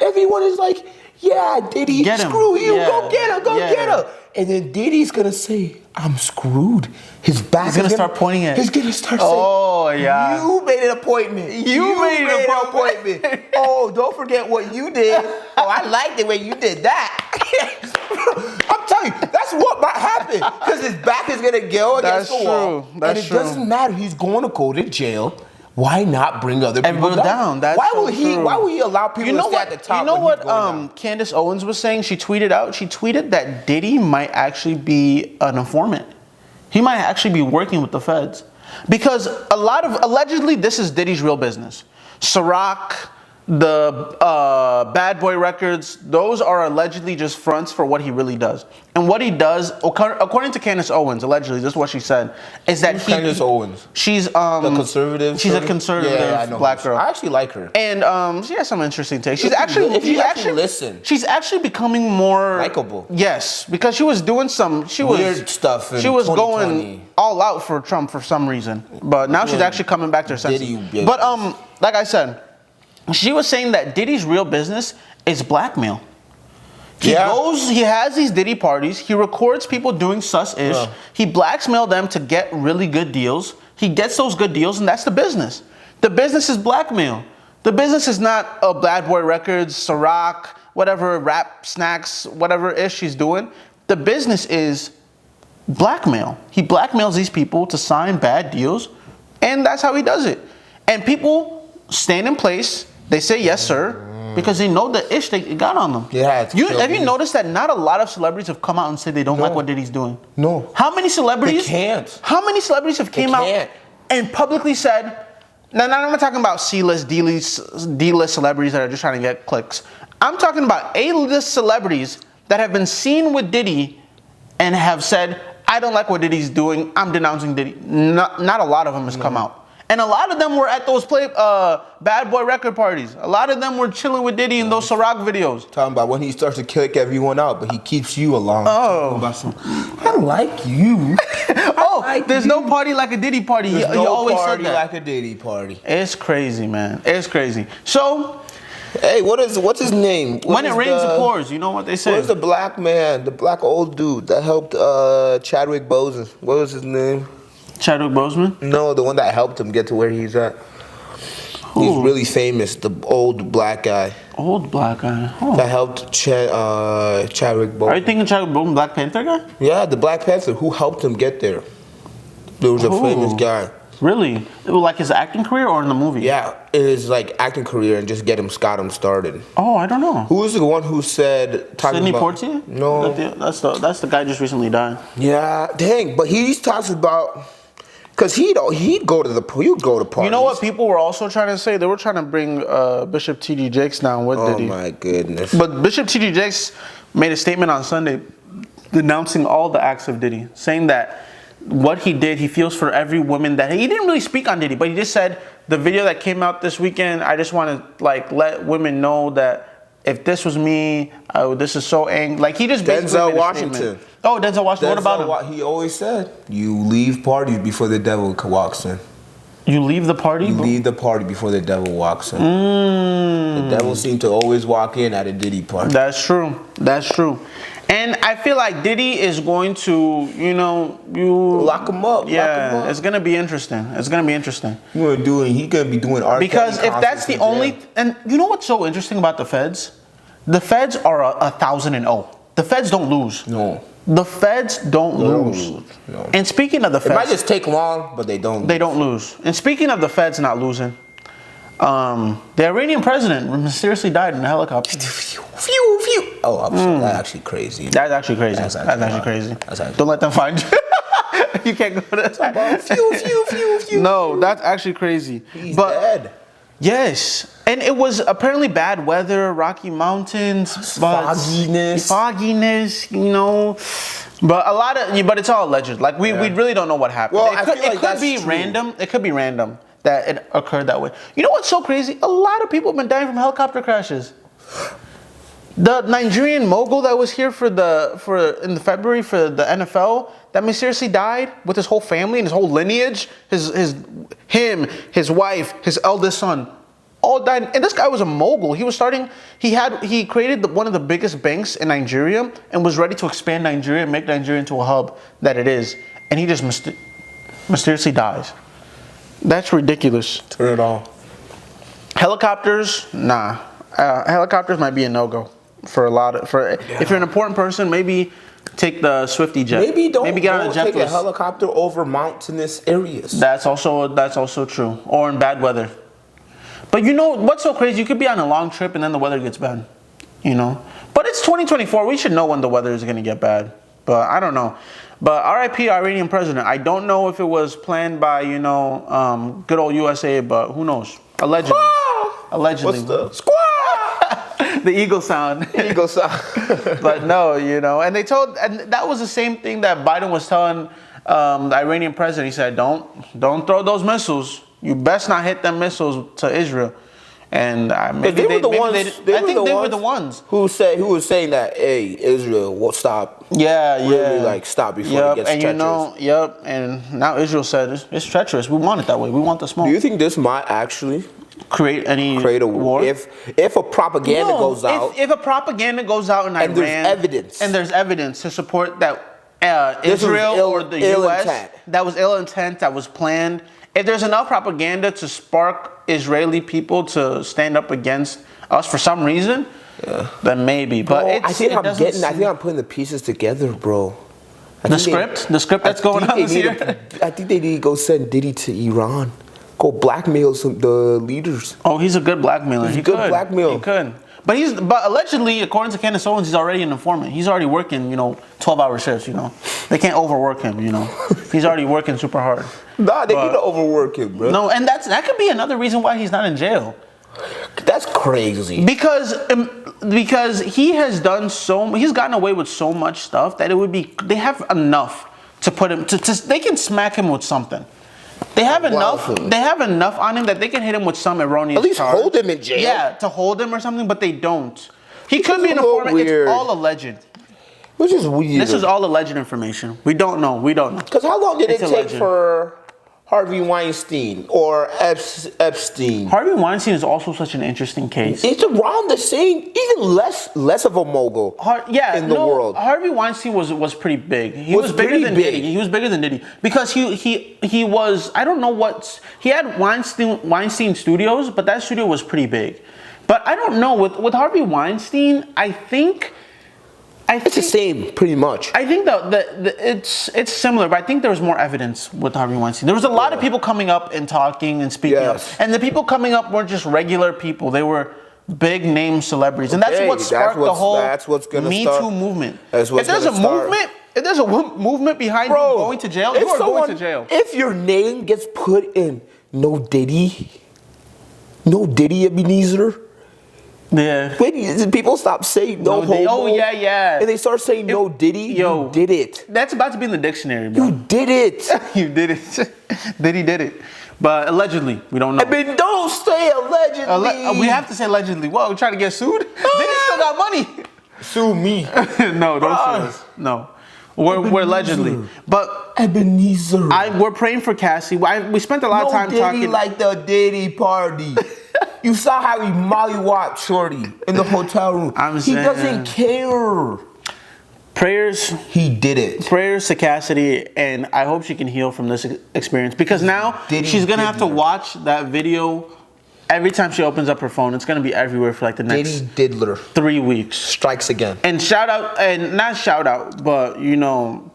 Everyone is like, yeah, Diddy, screw you, go get her, go get her. And then Diddy's gonna say, I'm screwed. His back He's gonna start pointing at. He's gonna start saying, oh yeah, you made an appointment. You made an appointment. Oh, don't forget what you did. Oh, I liked the way you did that. I'm telling you, that's what might happen. Because his back is gonna go against the wall. That's and it doesn't matter. He's going to go to jail. Why not bring other people down? Why will he allow people to stay at the top? You know what Candace Owens was saying? She tweeted that Diddy might actually be an informant. He might actually be working with the feds. Because allegedly this is Diddy's real business. Ciroc, the Bad Boy Records, those are allegedly just fronts for what he really does. And what he does, according to Candace Owens, allegedly, this is what she said, is that Candace Owens? She's the conservative. She's a conservative black girl. I actually like her. And she has some interesting takes. She's actually becoming more likable. Yes, because she was doing weird stuff. She was going all out for Trump for some reason, but now she's actually coming back to her senses. But like I said, she was saying that Diddy's real business is blackmail. He has these Diddy parties. He records people doing sus-ish. He blackmails them to get really good deals. He gets those good deals, and that's the business. The business is blackmail. The business is not a Bad Boy Records, Ciroc, whatever, rap, snacks, whatever ish she's doing. The business is blackmail. He blackmails these people to sign bad deals, and that's how he does it. And people stand in place. They say yes, sir, because they know the ish they got on them. Yeah, have you noticed that not a lot of celebrities have come out and said they don't like what Diddy's doing? No. How many celebrities? They can't. How many celebrities have came out and publicly said? Now, I'm not talking about C-list, D-list celebrities that are just trying to get clicks. I'm talking about A-list celebrities that have been seen with Diddy and have said, I don't like what Diddy's doing. I'm denouncing Diddy. Not a lot of them has come out. And a lot of them were at those Bad Boy record parties. A lot of them were chilling with Diddy in those Ciroc videos. Talking about when he starts to kick everyone out, but he keeps you along. Oh. I like you. There's no party like a Diddy party. He always said that. Party like a Diddy party. It's crazy, man. It's crazy. So, hey, what's his name? When it rains, it pours. You know what they say. Where's the black man, the black old dude that helped Chadwick Boseman? What was his name? Chadwick Boseman? No, the one that helped him get to where he's at. Ooh. He's really famous, the old black guy. Old black guy. Oh. That helped Chadwick Boseman. Are you thinking Chadwick Boseman, Black Panther guy? Yeah, the Black Panther. Who helped him get there? There was a famous guy. Really? Like his acting career or in the movie? Yeah, his acting career and just got him started. Oh, I don't know. Who was the one who said Sidney Poitier? No, that's the guy just recently died. Yeah, dang. But he talks about. Cause he'd go to parties. You know what people were also trying to say? They were trying to bring Bishop T.D. Jakes down with Diddy. Oh my goodness! But Bishop T.D. Jakes made a statement on Sunday denouncing all the acts of Diddy, saying that what he did, he feels for every woman that he didn't really speak on Diddy, but he just said the video that came out this weekend. I just want to let women know that. If this was me, this is so angry. He just basically Denzel Washington. Oh, Denzel Washington. What about him? He always said, "You leave parties before the devil walks in." You leave the party. You leave the party before the devil walks in. The devil seemed to always walk in at a Diddy party. That's true. That's true. And I feel like Diddy is going to, lock him up. Yeah, it's gonna be interesting. He's gonna be doing art. Because if that's the only, and you know what's so interesting about the feds? The feds are 1,000-0. The feds don't lose. No. The feds don't lose. No. And speaking of the feds, it might just take long, but they don't. They don't lose. And speaking of the feds not losing, The Iranian president mysteriously died in a helicopter. Oh, I'm sorry. That's actually crazy. That's actually crazy. That's actually crazy. Don't let them find you. You can't go to that. No, that's actually crazy. He's dead. Yes. And it was apparently bad weather, rocky mountains, fogginess, you know. But it's all alleged. Like we really don't know what happened. Well, it could be random. It could be random that it occurred that way. You know what's so crazy? A lot of people have been dying from helicopter crashes. The Nigerian mogul that was here in February for the NFL that mysteriously died with his whole family and his whole lineage, his wife, his eldest son, all died. And this guy was a mogul. He created one of the biggest banks in Nigeria and was ready to expand Nigeria and make Nigeria into a hub that it is. And he just mysteriously dies. That's ridiculous. Turn it off. Helicopters, nah. Helicopters might be a no-go for if you're an important person, maybe take the Swifty jet. Maybe don't get on a jet take a helicopter over mountainous areas. That's also true. Or in bad weather. But you know what's so crazy? You could be on a long trip and then the weather gets bad. You know? But it's 2024. We should know when the weather is going to get bad. But I don't know. But RIP Iranian president. I don't know if it was planned by, good old USA, but who knows? Allegedly. Allegedly. What's the squawk? The eagle sound. But no, and that was the same thing that Biden was telling the Iranian president. He said, don't throw those missiles. You best not hit them missiles to Israel. And they were the ones who was saying that, hey, Israel will stop. Really stop before it gets treacherous. And now Israel said it's treacherous. We want it that way. We want the smoke. Do you think this might actually create a war? If a propaganda goes out. If a propaganda goes out in Iran. And there's evidence to support that Israel or the US, that was ill intent, that was planned. If there's enough propaganda to spark Israeli people to stand up against us for some reason, then maybe. But I think I'm putting the pieces together, bro. The script that's going on this year. I think they need to go send Diddy to Iran. Go blackmail the leaders. Oh, he's a good blackmailer. He could. He could. But allegedly, according to Candace Owens, he's already an informant. He's already working, 12-hour shifts, They can't overwork him, He's already working super hard. Nah, they need to overwork him, bro. No, and that could be another reason why he's not in jail. That's crazy. Because he has done he's gotten away with so much stuff that they have enough to put him they can smack him with something. They have enough. They have enough on him that they can hit him with some erroneous. At least hold him in jail. Yeah, to hold him or something, but they don't. He could be an informant. It's all alleged. Which is weird. This is all alleged information. We don't know. Because how long did it take for Harvey Weinstein or Epstein? Harvey Weinstein is also such an interesting case. It's around the same, even less of a mogul in the world. Harvey Weinstein was pretty big. He was bigger than Diddy. He was bigger than Diddy because he was, I don't know he had Weinstein Studios, but that studio was pretty big. But I don't know, with Harvey Weinstein, I think it's the same, pretty much. I think it's similar, but I think there was more evidence with Harvey Weinstein. There was a lot of people coming up and talking and speaking up. And the people coming up weren't just regular people. They were big name celebrities. And that's what sparked the whole Me Too movement. If there's a movement behind you going to jail, you are going to jail. If your name gets put in No Diddy Ebenezer. Yeah. When people stop saying no homo. Oh, yeah. And they start saying no Diddy, you did it. That's about to be in the dictionary, bro. You did it. You did it. Diddy did it. But allegedly, we don't know. I mean, don't say allegedly. We have to say allegedly. What, we trying to get sued? Diddy still got money. Sue me. No, don't sue us. No. We're allegedly. But Ebenezer. We're praying for Cassie. We spent a lot of time talking. Like the Diddy party. You saw how he mollywopped Shorty in the hotel room. He doesn't care. Prayers. He did it. Prayers to Cassidy, and I hope she can heal from this experience. Because now she's going to have to watch that video every time she opens up her phone. It's going to be everywhere for like the next Diddy Diddler 3 weeks. Strikes again. And not shout out, but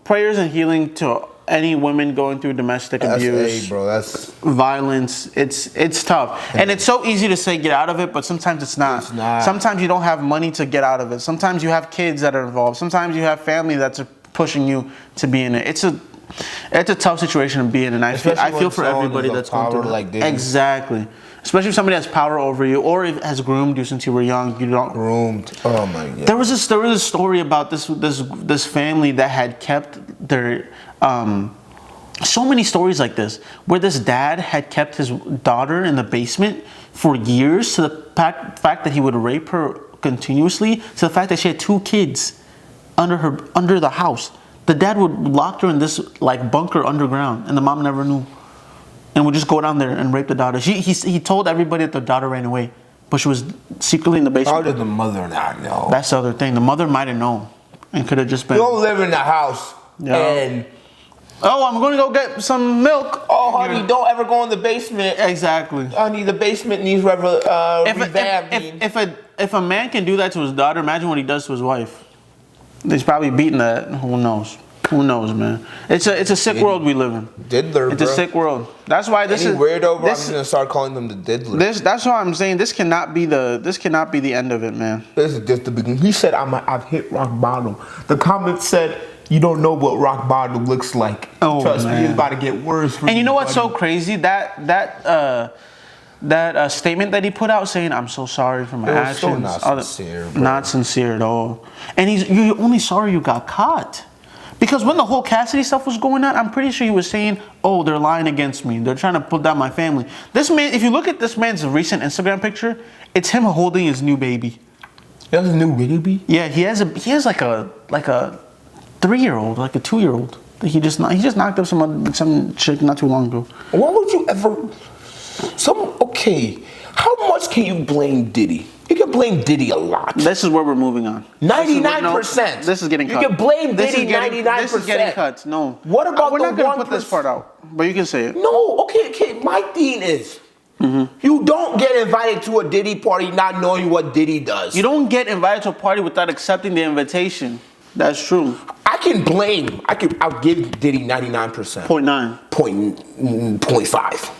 prayers and healing to any women going through domestic abuse, that's violence. It's tough, and it's so easy to say get out of it, but sometimes it's not. Sometimes you don't have money to get out of it. Sometimes you have kids that are involved. Sometimes you have family that's pushing you to be in it. It's a tough situation to be in, and I feel for everybody that's going through it. Exactly. Especially if somebody has power over you or has groomed you since you were young. You don't groomed. Oh my God. There was a story about this family that had kept their so many stories like this, where this dad had kept his daughter in the basement for years, to the fact that he would rape her continuously, to the fact that she had 2 kids under the house. The dad would lock her in this like bunker underground, and the mom never knew. And would just go down there and rape the daughter. He told everybody that the daughter ran away, but she was secretly in the basement. How did the mother not know? That's the other thing. The mother might have known, and could have just been. You don't live in the house, and I'm going to go get some milk. Oh, honey, don't ever go in the basement. Exactly. Honey, the basement needs revamping. If a man can do that to his daughter, imagine what he does to his wife. He's probably beating that. Who knows? Who knows, man? It's a sick world we live in. Diddler, it's a sick world. That's why this is weirdo. I'm just gonna start calling them the diddler. That's why I'm saying this cannot be the end of it, man. This is just the beginning. He said, I've hit rock bottom. The comment said, you don't know what rock bottom looks like. Oh, trust man. me, it's about to get worse. And you know what's so crazy? That statement that he put out saying, "I'm so sorry for my actions." So not sincere, bro. Not sincere at all. And you're only sorry you got caught. Because when the whole Cassidy stuff was going on, I'm pretty sure he was saying, "Oh, they're lying against me. They're trying to put down my family." This man, if you look at this man's recent Instagram picture, it's him holding his new baby. He has a new baby? Yeah, he has like a 3-year-old, like a 2-year-old. He just knocked up some chick not too long ago. Why would you ever? Okay, how much can you blame Diddy? You can blame Diddy a lot. This is where we're moving on. 99%. This is getting cut. You can blame Diddy 99%. This is getting cut. No. What about we're the not going to put this part out, but you can say it. No, okay. My thing is, you don't get invited to a Diddy party not knowing what Diddy does. You don't get invited to a party without accepting the invitation. That's true. I'll give Diddy 99%. 0.9. 0.5.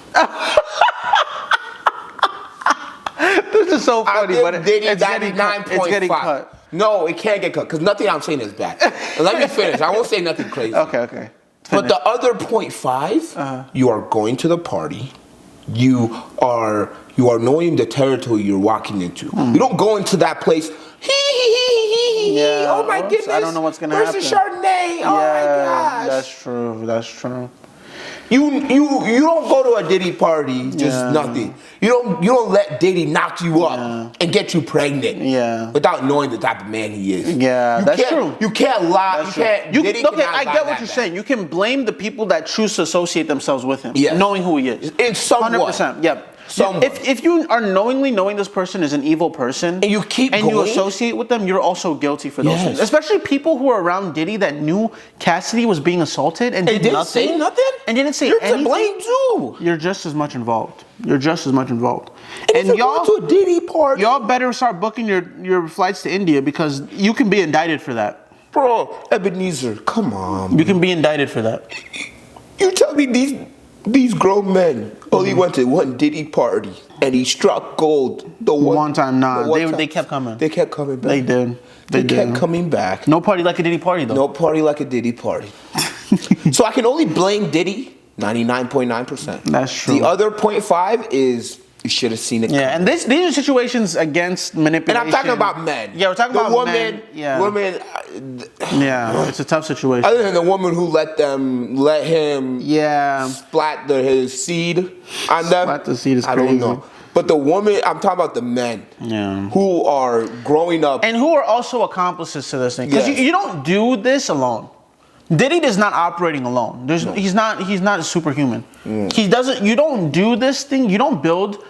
This is so funny, but it's getting cut. No, it can't get cut because nothing I'm saying is bad. Let me finish. I won't say nothing crazy. Okay. Finish. But the other 0.5, you are going to the party. You are knowing the territory you're walking into. You don't go into that place. Yeah, oh my goodness. I don't know what's gonna happen. Where's the Chardonnay? Oh my gosh. That's true. You don't go to a Diddy party just nothing. You don't let Diddy knock you up and get you pregnant without knowing the type of man he is. Yeah, that's true. You can't lie. I get what you're saying. You can blame the people that choose to associate themselves with him, knowing who he is. In somewhat. 100%. Yep. If you are knowingly knowing this person is an evil person and you keep going, you associate with them, you're also guilty for those things. Especially people who are around Diddy that knew Cassidy was being assaulted and didn't say nothing. And didn't say you're anything. You're to blame too. You're just as much involved. And y'all to a Diddy party, y'all better start booking your flights to India because you can be indicted for that. Bro, Ebenezer, come on. You can be indicted for that. You tell me these grown men only went to one Diddy party and he struck gold the one time. They kept coming. They kept coming back. They did. They kept coming back. No party like a Diddy party though. No party like a Diddy party. So I can only blame Diddy 99.9%. That's true. The other 0.5 is you should have seen it. Yeah, and these are situations against manipulation. And I'm talking about men. Yeah, we're talking about woman, men. Yeah. Women. Yeah, it's a tough situation. Other than the woman who let him splat his seed on them. Splat the seed is crazy. I don't know. But the woman, I'm talking about the men who are growing up. And who are also accomplices to this thing. Because you don't do this alone. Diddy is not operating alone. He's not a superhuman. You don't do this thing. You don't build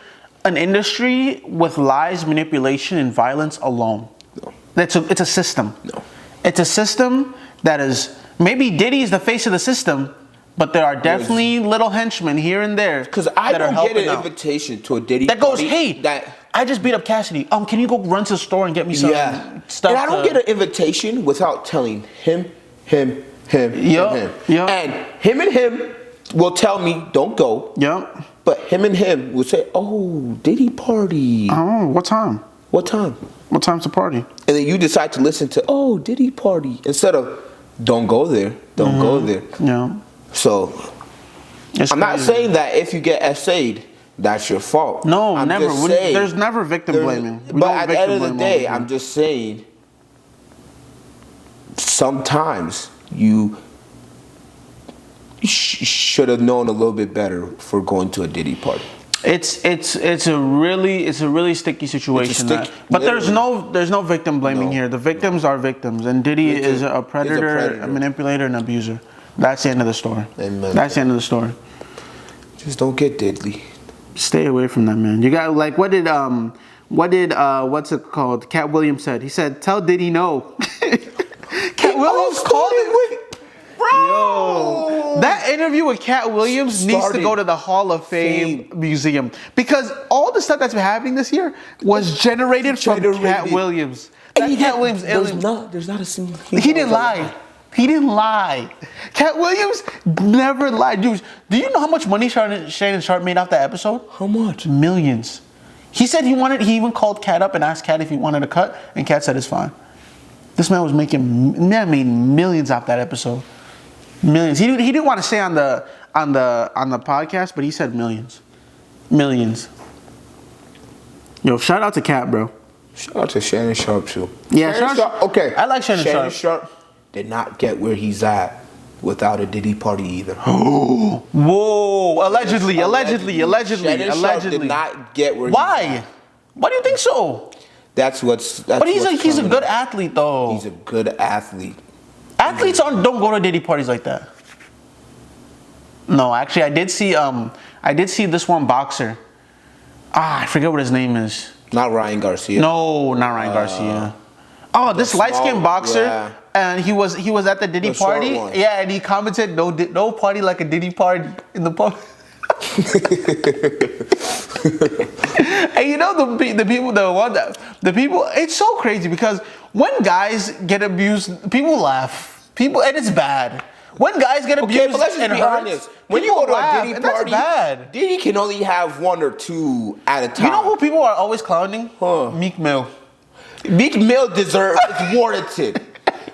an industry with lies, manipulation, and violence alone. No. It's a system. No. It's a system that is, maybe Diddy is the face of the system, but there are definitely little henchmen here and there. Because I don't get an invitation to a Diddy that goes, party hey, I just beat up Cassidy. Can you go run to the store and get me some stuff? And I don't get an invitation without telling him, him, him. And him will tell me, don't go. Yep. But him and him will say, oh, Diddy party. Oh, what time? What time? What time's the party? And then you decide to listen to, oh, Diddy party. Instead of, don't go there. Don't go there. Yeah. So, I'm not saying that if you get essayed, that's your fault. No, I'm never. Saying, there's never victim blaming. But at the end of the day, I'm just saying, sometimes you should have known a little bit better for going to a Diddy party. It's a really sticky situation. But there's no victim blaming here. The victims are victims, and Diddy is a predator, a manipulator, and abuser. That's the end of the story. Amen. That's the end of the story. Just don't get deadly. Stay away from that, man. You got like what did what's it called? Cat Williams said. He said, "Tell Diddy no." Cat Williams called it. Bro, that interview with Cat Williams needs to go to the Hall of Fame Museum, because all the stuff that's been happening this year was generated from Cat Williams. That Cat Williams there's not a single. He didn't lie. He didn't lie. Cat Williams never lied. Dude, do you know how much money Shannon Sharp made off that episode? How much? Millions. He said he even called Cat up and asked Cat if he wanted a cut, and Cat said it's fine. This man made millions off that episode. Millions. He didn't want to say on the podcast, but he said millions. Millions. Yo, shout out to Cat, bro. Shout out to Shannon Sharp too. Yeah, Shannon Sharp. Okay. I like Shannon Sharp did not get where he's at without a Diddy party either. Whoa! Allegedly. Shannon Sharp did not get where. Why? Why do you think so? That's but he's a good athlete though. He's a good athlete. Athletes don't go to Diddy parties like that. No, actually, I did see this one boxer. I forget what his name is. Not Ryan Garcia. No, not Ryan Garcia. Oh, this light-skinned boxer, and he was at the Diddy party. Yeah, and he commented, "No party like a Diddy party in the pub." And you know the people. It's so crazy because when guys get abused, people laugh. And it's bad. When guys get abused, but let's just be honest. When you go to a Diddy party, bad. Diddy can only have one or two at a time. You know who people are always clowning? Meek Mill. Meek Mill deserves, it's warranted.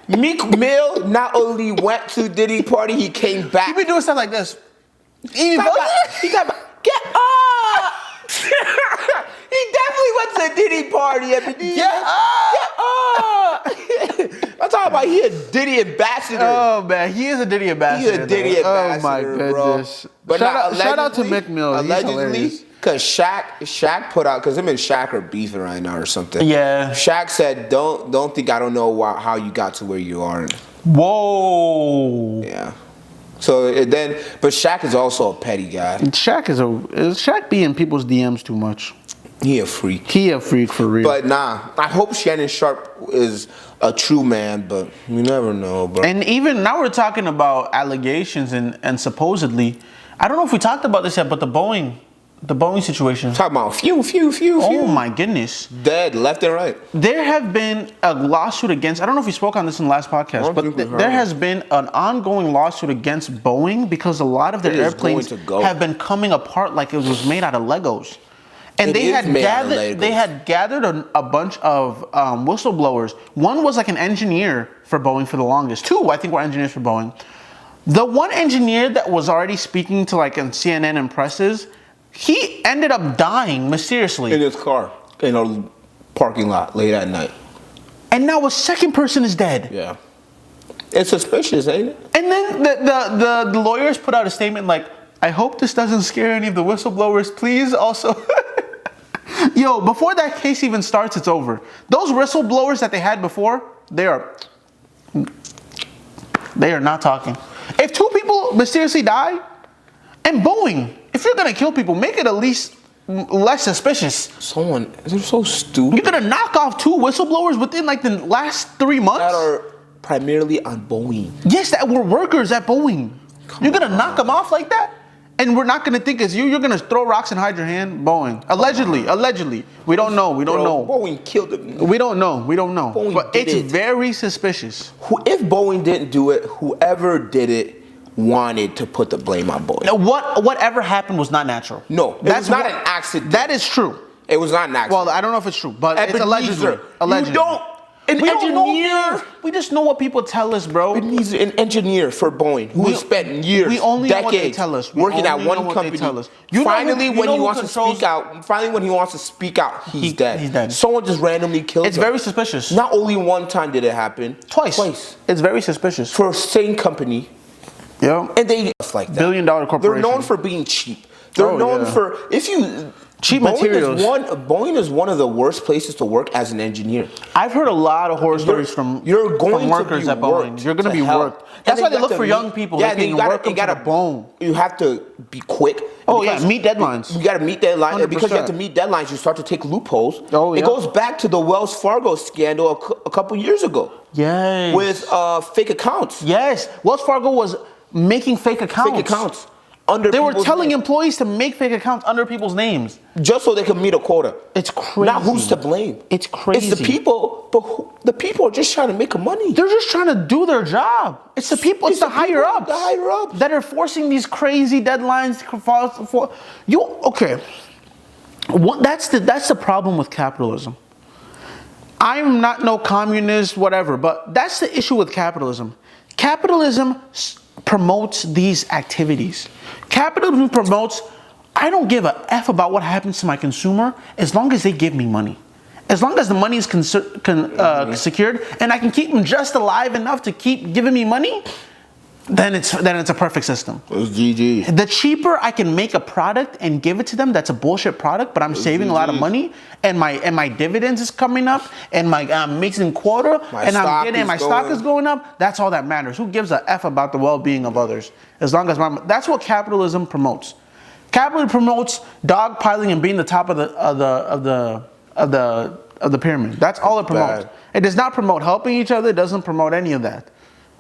Meek Mill not only went to Diddy party, he came back. He been doing stuff like this. He got back. Get up! He definitely went to a Diddy party. Get up! I'm talking about he a Diddy ambassador. Oh man, he is a Diddy ambassador. He a Diddy ambassador. Oh my goodness. Bro. But shout out to Meek Mill. Allegedly, because Shaq put out, because him and Shaq are beefing right now or something. Yeah. Shaq said, "Don't think I don't know how you got to where you are." Whoa. Yeah. So but Shaq is also a petty guy. Shaq be in people's DMs too much. He a freak. He a freak for real. But nah, I hope Shannon Sharp is a true man, but you never know, bro. And even now we're talking about allegations and supposedly, I don't know if we talked about this yet, but the Boeing situation. Talking about few. Oh my goodness. Dead left and right. There have been a lawsuit against, I don't know if we spoke on this in the last podcast, but there has been an ongoing lawsuit against Boeing because a lot of their airplanes have been coming apart like it was made out of Legos. And they had gathered a bunch of whistleblowers. One was like an engineer for Boeing for the longest. Two, I think, were engineers for Boeing. The one engineer that was already speaking to like in CNN and presses, he ended up dying mysteriously. In his car, in a parking lot late at night. And now a second person is dead. Yeah. It's suspicious, ain't it? And then the lawyers put out a statement like, I hope this doesn't scare any of the whistleblowers. Please also... Yo, before that case even starts, it's over. Those whistleblowers that they had before, they are not talking. If two people mysteriously die, and Boeing, if you're gonna kill people, make it at least less suspicious. They're so stupid. You're gonna knock off two whistleblowers within like the last 3 months? That are primarily on Boeing. Yes, that were workers at Boeing. You're gonna knock them off like that? And we're not gonna think it's you. You're gonna throw rocks and hide your hand. Boeing, allegedly. We don't know. We don't know. Boeing killed him. We don't know. Boeing but it's very suspicious. If Boeing didn't do it, whoever did it wanted to put the blame on Boeing. Now, whatever happened was not natural. No, that's not an accident. That is true. It was not an accident. Well, I don't know if it's true, but it's allegedly. You don't. An engineer. We just know what people tell us, bro. He's an engineer for Boeing who has spent years, decades, working at one company. Finally, when he wants to speak out, he's dead. He's dead. Someone just randomly killed him. It's very suspicious. Not only one time did it happen. Twice. It's very suspicious. For a same company. Yeah. And they like that. Billion-dollar corporation. They're known for being cheap. They're known for cheap materials. Boeing is one of the worst places to work as an engineer. I've heard a lot of horror stories from workers at Boeing. You're going to be worked. That's why they look for young people. Yeah, you have to be quick. Meet deadlines. You got to meet deadlines. 100%. Because you have to meet deadlines, you start to take loopholes. It goes back to the Wells Fargo scandal a couple years ago. Yes. With fake accounts. Yes. Wells Fargo was making fake accounts. Fake accounts. They were telling employees to make fake accounts under people's names. Just so they could meet a quota. It's crazy. Now who's to blame? It's crazy. It's the people, but the people are just trying to make money. They're just trying to do their job. It's the people, it's the higher ups. The higher ups. That are forcing these crazy deadlines that's the problem with capitalism. I'm not no communist, whatever, but that's the issue with capitalism. Capitalism promotes these activities. Capitalism promotes, I don't give a F about what happens to my consumer as long as they give me money. As long as the money is secured and I can keep them just alive enough to keep giving me money, then it's a perfect system. It's GG. The cheaper I can make a product and give it to them, that's a bullshit product, but I'm saving a lot of money, and my dividends is coming up, and I'm making quota, my stock is going up. That's all that matters. Who gives a F about the well-being of others? As long as that's what capitalism promotes. Capitalism promotes dogpiling and being the top of the pyramid. That's all it promotes. It does not promote helping each other. It doesn't promote any of that.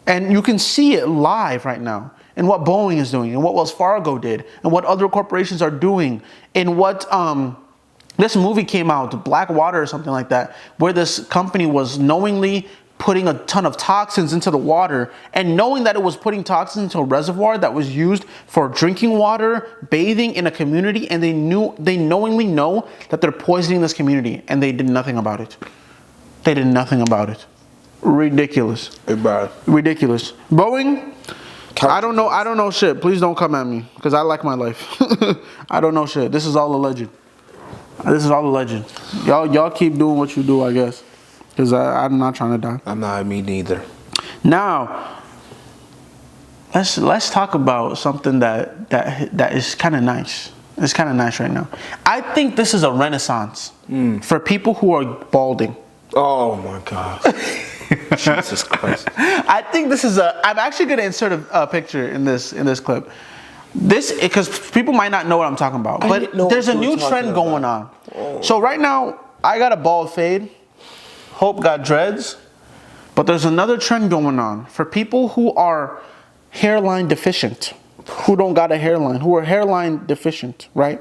And you can see it live right now in what Boeing is doing and what Wells Fargo did and what other corporations are doing and what this movie came out, Blackwater or something like that, where this company was knowingly putting a ton of toxins into the water and knowing that it was putting toxins into a reservoir that was used for drinking water, bathing in a community, and they knowingly know that they're poisoning this community and they did nothing about it. They did nothing about it. Ridiculous. Ridiculous. Boeing, I don't know shit. Please don't come at me because I like my life. I don't know shit. This is all alleged. Y'all keep doing what you do, I guess, because I'm not trying to die. I'm not, me neither. Now, let's talk about something that is kind of nice. It's kind of nice right now. I think this is a renaissance for people who are balding. Oh my God. Jesus Christ. I think this is I'm actually going to insert a picture in this clip. Because people might not know what I'm talking about, but there's a new trend going on. Oh. So right now, I got a bald fade. Hope got dreads. But there's another trend going on for people who are hairline deficient, who don't got a hairline, who are hairline deficient, right?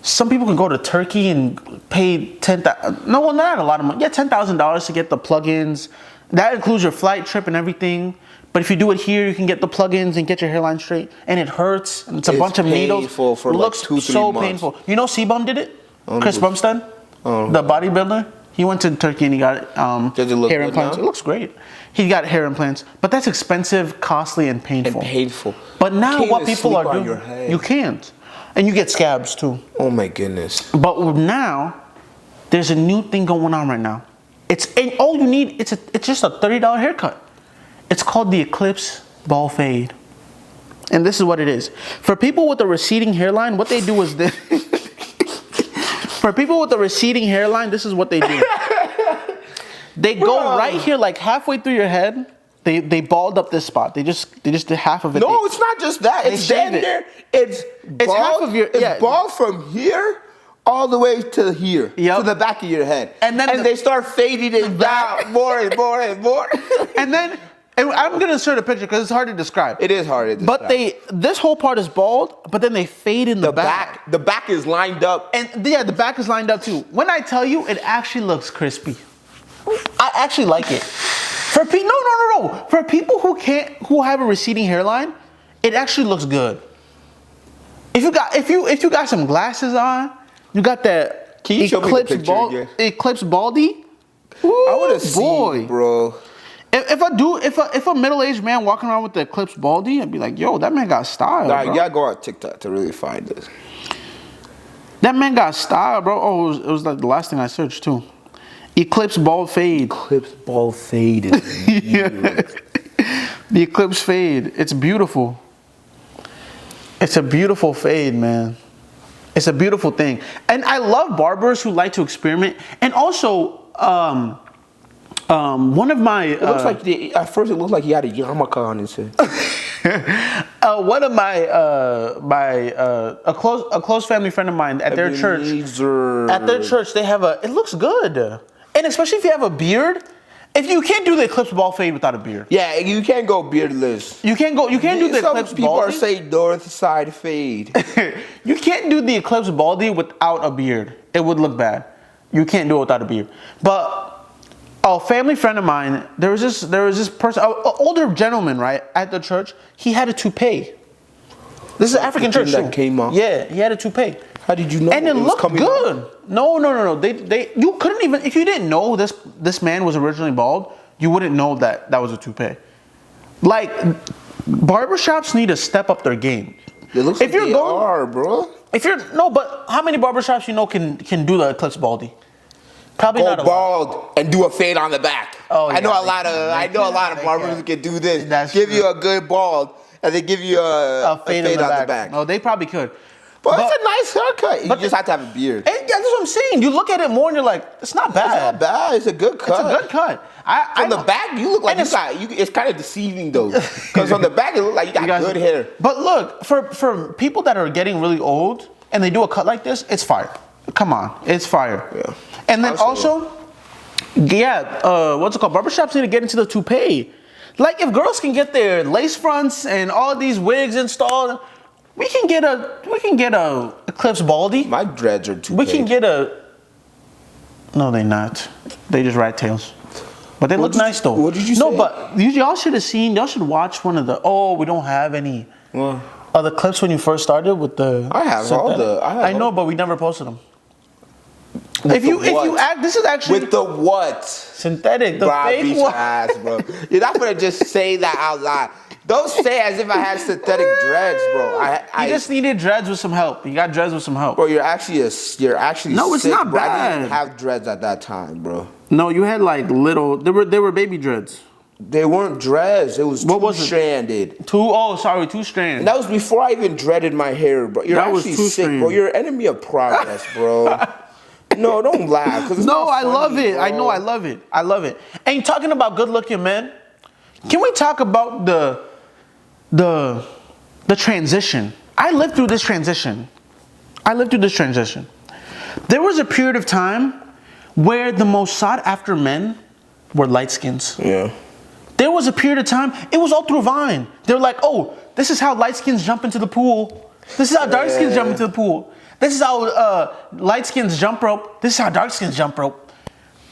Some people can go to Turkey and pay not a lot of money. Yeah, $10,000 to get the plugins. That includes your flight, trip, and everything. But if you do it here, you can get the plugins and get your hairline straight. And it hurts. And it's a bunch of needles. Painful for like 2-3 months. Painful. You know C-Bum did it? Chris Bumstead? The bodybuilder? He went to Turkey and he got hair implants. It looks great. He got hair implants. But that's expensive, costly, and painful. But now what people are doing, you can't. And you get scabs too. Oh my goodness. But now, there's a new thing going on right now. And all you need, it's just a $30 haircut. It's called the Eclipse Bald Fade. And this is what it is. For people with a receding hairline, what they do is this. For people with a receding hairline, this is what they do. They go right here, like halfway through your head. They balled up this spot. They just did half of it. No, it's not just that. It's down there. It's half of your. It's bald from here all the way to here, to the back of your head, and then they start fading it down more and more and more. And then And I'm gonna insert a picture because it's hard to describe. It is hard to describe. But this whole part is bald, but then they fade in the back. The back is lined up. And yeah, the back is lined up too. When I tell you, it actually looks crispy. I actually like it. For no. For people who have a receding hairline, it actually looks good. If you got some glasses on, you got that Eclipse baldy. Ooh, I want to see, bro. If a middle-aged man walking around with the Eclipse baldy, I'd be like, yo, that man got style. Nah, bro. you gotta go on TikTok to really find this. That man got style, bro. Oh, it was like the last thing I searched too. Eclipse bald fade. Eclipse bald fade is Yeah. The Eclipse fade. It's beautiful. It's a beautiful fade, man. It's a beautiful thing. And I love barbers who like to experiment. And also, one of my... It looks like at first it looked like he had a yarmulke on his head. One of my a close family friend of mine at their church. At their church, they have it looks good, and especially if you have a beard. If you can't do the Eclipse bald fade without a beard. Yeah, you can't go beardless. You can't do the Eclipse baldy. People are saying north side fade. You can't do the Eclipse baldy without a beard. It would look bad. You can't do it without a beard. But a family friend of mine, there was this person, an older gentleman, right, at the church. He had a toupee. This is an African church that came off. Yeah, he had a toupee. How did you know? And it looked good. No. You couldn't even, if you didn't know this man was originally bald, you wouldn't know that was a toupee. Like, barbershops need to step up their game. It looks like they are, bro. But how many barbershops you know can do the Eclipse baldy? Probably not a lot. Go bald and do a fade on the back. Oh, yeah, I know a lot of barbers who can do this. That's give true. You a good bald and they give you a fade on the back. No, they probably could. But it's a nice haircut. You just have to have a beard. And yeah, that's what I'm saying. You look at it more and you're like, it's not bad. It's not bad. It's a good cut. It's a good cut. From the back, you look like it's kind of deceiving though. Because on the back, it looks like you got good hair. But look, for people that are getting really old and they do a cut like this, it's fire. Come on. It's fire. Yeah. And then also, what's it called? Barbershops need to get into the toupee. Like if girls can get their lace fronts and all these wigs installed, we can get a Eclipse baldy. My dreads are toupee. We can get a. No, they're not. They just rat tails. But they look nice though. What did you say? No, but y'all should have seen. Y'all should watch one of the. Oh, we don't have any. The clips when you first started with the. I have synthetic. I know, but we never posted them. If you act, this is actually with the what? Synthetic, the fake one. Ass, bro. You're not gonna just say that out loud. Don't say as if I had synthetic dreads, bro. I just needed dreads with some help. You got dreads with some help. Bro, you're actually No, it's sick, not bro. bad. I didn't have dreads at that time, bro. No, you had like little. They were baby dreads. They weren't dreads. It was two-stranded. Two-stranded. That was before I even dreaded my hair, bro. You're actually sick, bro. You're an enemy of progress, bro. No, don't laugh. I love it. Bro. I know, I love it. I love it. And talking about good-looking men, can we talk about the transition? I lived through this transition. There was a period of time where the most sought-after men were light skins. Yeah. There was a period of time, it was all through Vine. They were like, oh, this is how light skins jump into the pool. This is how dark skins jump into the pool. This is how light skins jump rope. This is how dark skins jump rope.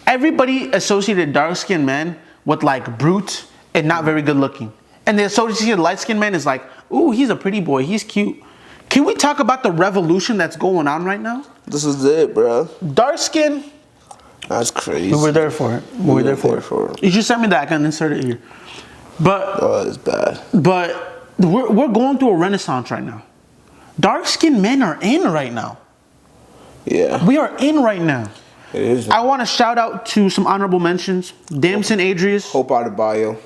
Everybody associated dark skinned men with like brute and not very good looking. And they associated light skinned men as like, ooh, he's a pretty boy, he's cute. Can we talk about the revolution that's going on right now? This is it, bro. Dark skin. That's crazy. We were there for it. We were there for it. You should send me that. I can insert it here. But it's bad. But we're going through a renaissance right now. Dark-skinned men are in right now. Yeah. We are in right now. It is. I want to shout out to some honorable mentions. Damson Adrius. Hope out of bio.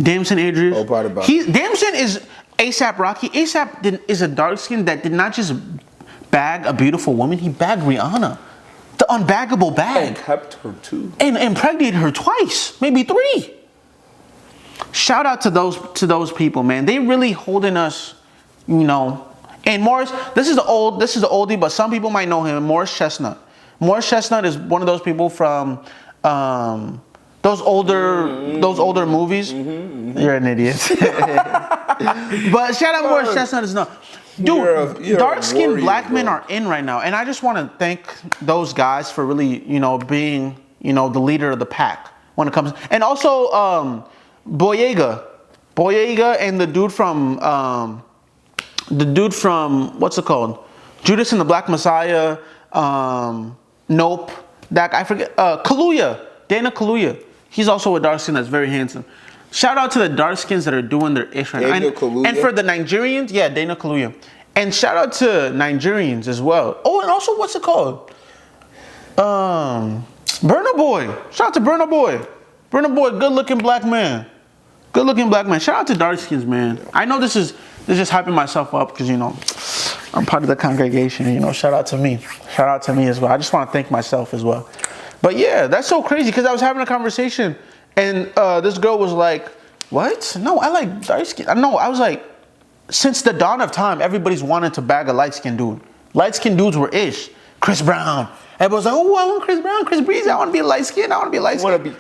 Damson Adrius. Hope out of bio. Damson is ASAP Rocky. ASAP is a dark-skinned that did not just bag a beautiful woman. He bagged Rihanna. The unbaggable bag. And kept her too. And impregnated her twice. Maybe 3. Shout out to those people, man. They really holding us, you know. And Morris, this is the oldie, but some people might know him. Morris Chestnut. Morris Chestnut is one of those people from Those older movies. You're an idiot. But shout out Morris Chestnut is not. Dude, dark-skinned black men are in right now, and I just want to thank those guys for really, being, the leader of the pack when it comes. And also, Boyega, and the dude from what's it called? Judas and the Black Messiah. Nope. That I forget. Kaluuya, Dana Kaluuya. He's also a dark skin that's very handsome. Shout out to the dark skins that are doing their ish right now. And for the Nigerians, yeah, Dana Kaluuya. And shout out to Nigerians as well. Oh, and also, what's it called? Burna Boy. Shout out to Burna Boy. Burna Boy, good looking black man. Good looking black man. Shout out to dark skins, man. I know this is just hyping myself up because I'm part of the congregation. Shout out to me. Shout out to me as well. I just want to thank myself as well. But yeah, that's so crazy because I was having a conversation and this girl was like, "What? No, I like dark skin." No, I was like, since the dawn of time, everybody's wanted to bag a light skinned dude. Light skinned dudes were ish. Chris Brown. Everybody's like, "Oh, I want Chris Brown, Chris Breezy. I want to be a light skin. I want to be a light skin."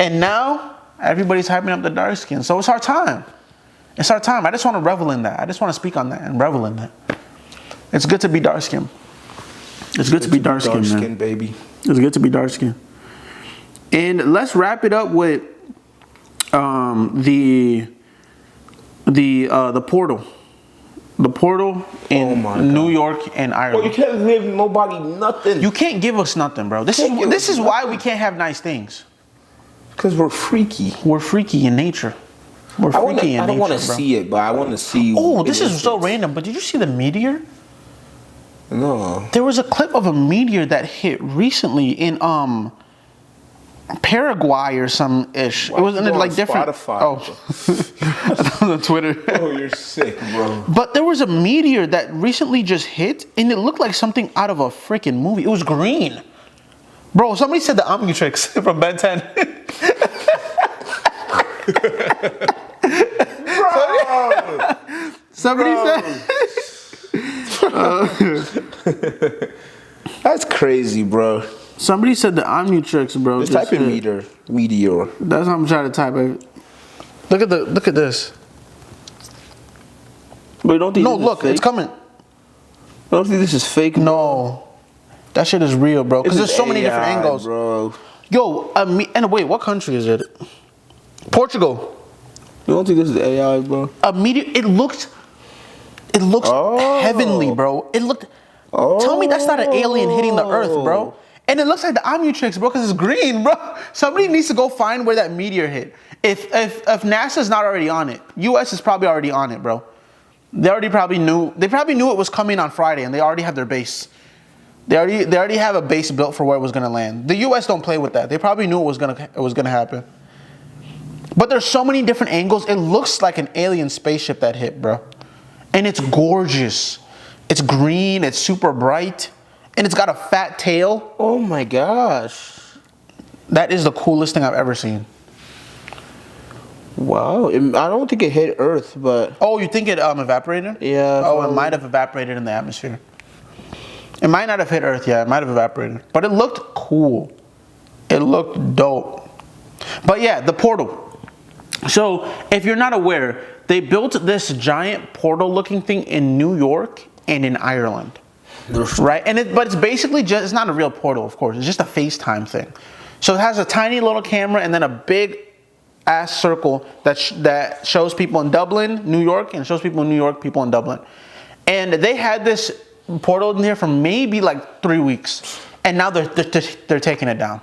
And now everybody's hyping up the dark skin. So it's our time. It's our time. I just want to revel in that. I just want to speak on that and revel in that. It's good to be dark skinned. It's good to be dark skinned, man. Baby. It's good to be dark skinned. And let's wrap it up with the portal. The portal in New York and Ireland. Bro, you can't give nobody nothing. You can't give us nothing, bro. This is why we can't have nice things. Because we're freaky. We're freaky in nature. We're freaky in nature, I don't want to see it, but I want to see. Oh, this is so random. But did you see the meteor? No. There was a clip of a meteor that hit recently in Paraguay or some ish. It wasn't like different. Spotify, Oh, on Twitter. Oh, you're sick, bro. But there was a meteor that recently just hit, and it looked like something out of a freaking movie. It was green, bro. Somebody said the Omnitrix from Ben 10. Bro. Somebody said. That's crazy, bro. Somebody said the Omnitrix, bro. Just type in meteor. That's how I'm trying to type it. Look at this. But you don't think it's coming. I don't think this is fake. No, that shit is real, bro. Because there's so many different angles, bro. Yo, and wait, what country is it? Portugal. You don't think this is AI, bro? A meteor. It looks heavenly, bro. It looked. Tell me that's not an alien hitting the Earth, bro. And it looks like the Omnitrix, bro, because it's green, bro. Somebody needs to go find where that meteor hit. If NASA's not already on it, US is probably already on it, bro. They probably knew it was coming on Friday, and they already have their base. They already have a base built for where it was gonna land. The US don't play with that. They probably knew it was gonna happen. But there's so many different angles. It looks like an alien spaceship that hit, bro. And it's gorgeous. It's green, it's super bright, and it's got a fat tail. Oh my gosh. That is the coolest thing I've ever seen. Wow. I don't think it hit Earth, but... Oh, you think it evaporated? Yeah. Oh, it might have evaporated in the atmosphere. It might not have hit Earth, yeah. It might have evaporated. But it looked cool. It looked dope. But yeah, the portal. So, if you're not aware, they built this giant portal-looking thing in New York and in Ireland, right? But it's basically it's not a real portal, of course. It's just a FaceTime thing. So it has a tiny little camera and then a big ass circle that shows people in Dublin, New York, and shows people in New York, people in Dublin. And they had this portal in here for maybe like 3 weeks, and now they're taking it down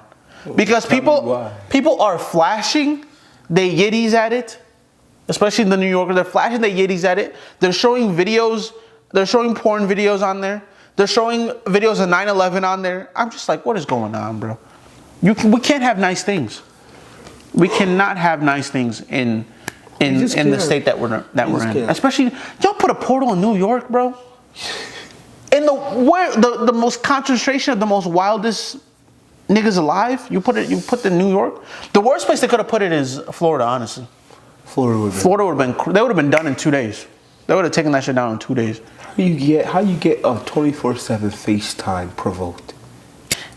because people are flashing their Yetis at it. Especially the New Yorkers, they're flashing their Yetis at it. They're showing videos. They're showing porn videos on there. They're showing videos of 9/11 on there. I'm just like, what is going on, bro? We can't have nice things. We cannot have nice things in the state that we're in. Especially, y'all put a portal in New York, bro. In the most concentration of the most wildest niggas alive. You put the New York. The worst place they could have put it is Florida, honestly. Florida would have been. They would have been done in 2 days. They would have taken that shit down in 2 days. How you get a 24/7 FaceTime provoked?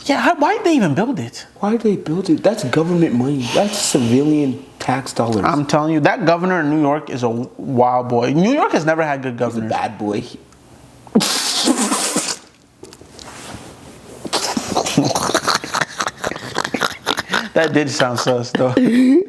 Yeah, why'd they even build it? Why did they build it? That's government money. That's civilian tax dollars. I'm telling you, that governor in New York is a wild boy. New York has never had good governors. He's a bad boy. That did sound sus, though. He's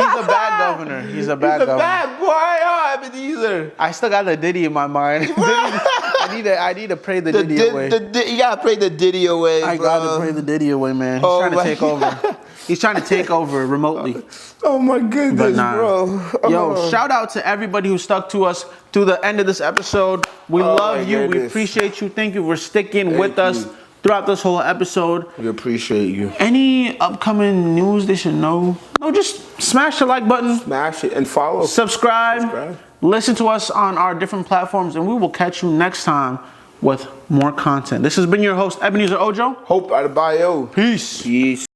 a bad governor. He's a bad governor. Bad boy. Oh, Ebenezer. I still got the Diddy in my mind. I need to pray the Diddy away. You gotta pray the Diddy away. I gotta pray the Diddy away, man. He's trying to take over. He's trying to take over remotely. Oh my goodness, bro. Yo, shout out to everybody who stuck to us to the end of this episode. We love you. We appreciate you. Thank you for sticking with us throughout this whole episode. We appreciate you. Any upcoming news they should know? No, just smash the like button. Smash it and follow. Subscribe. Listen to us on our different platforms, and we will catch you next time with more content. This has been your host, Ebenezer Ojo. Hope Adebayo. Peace. Peace.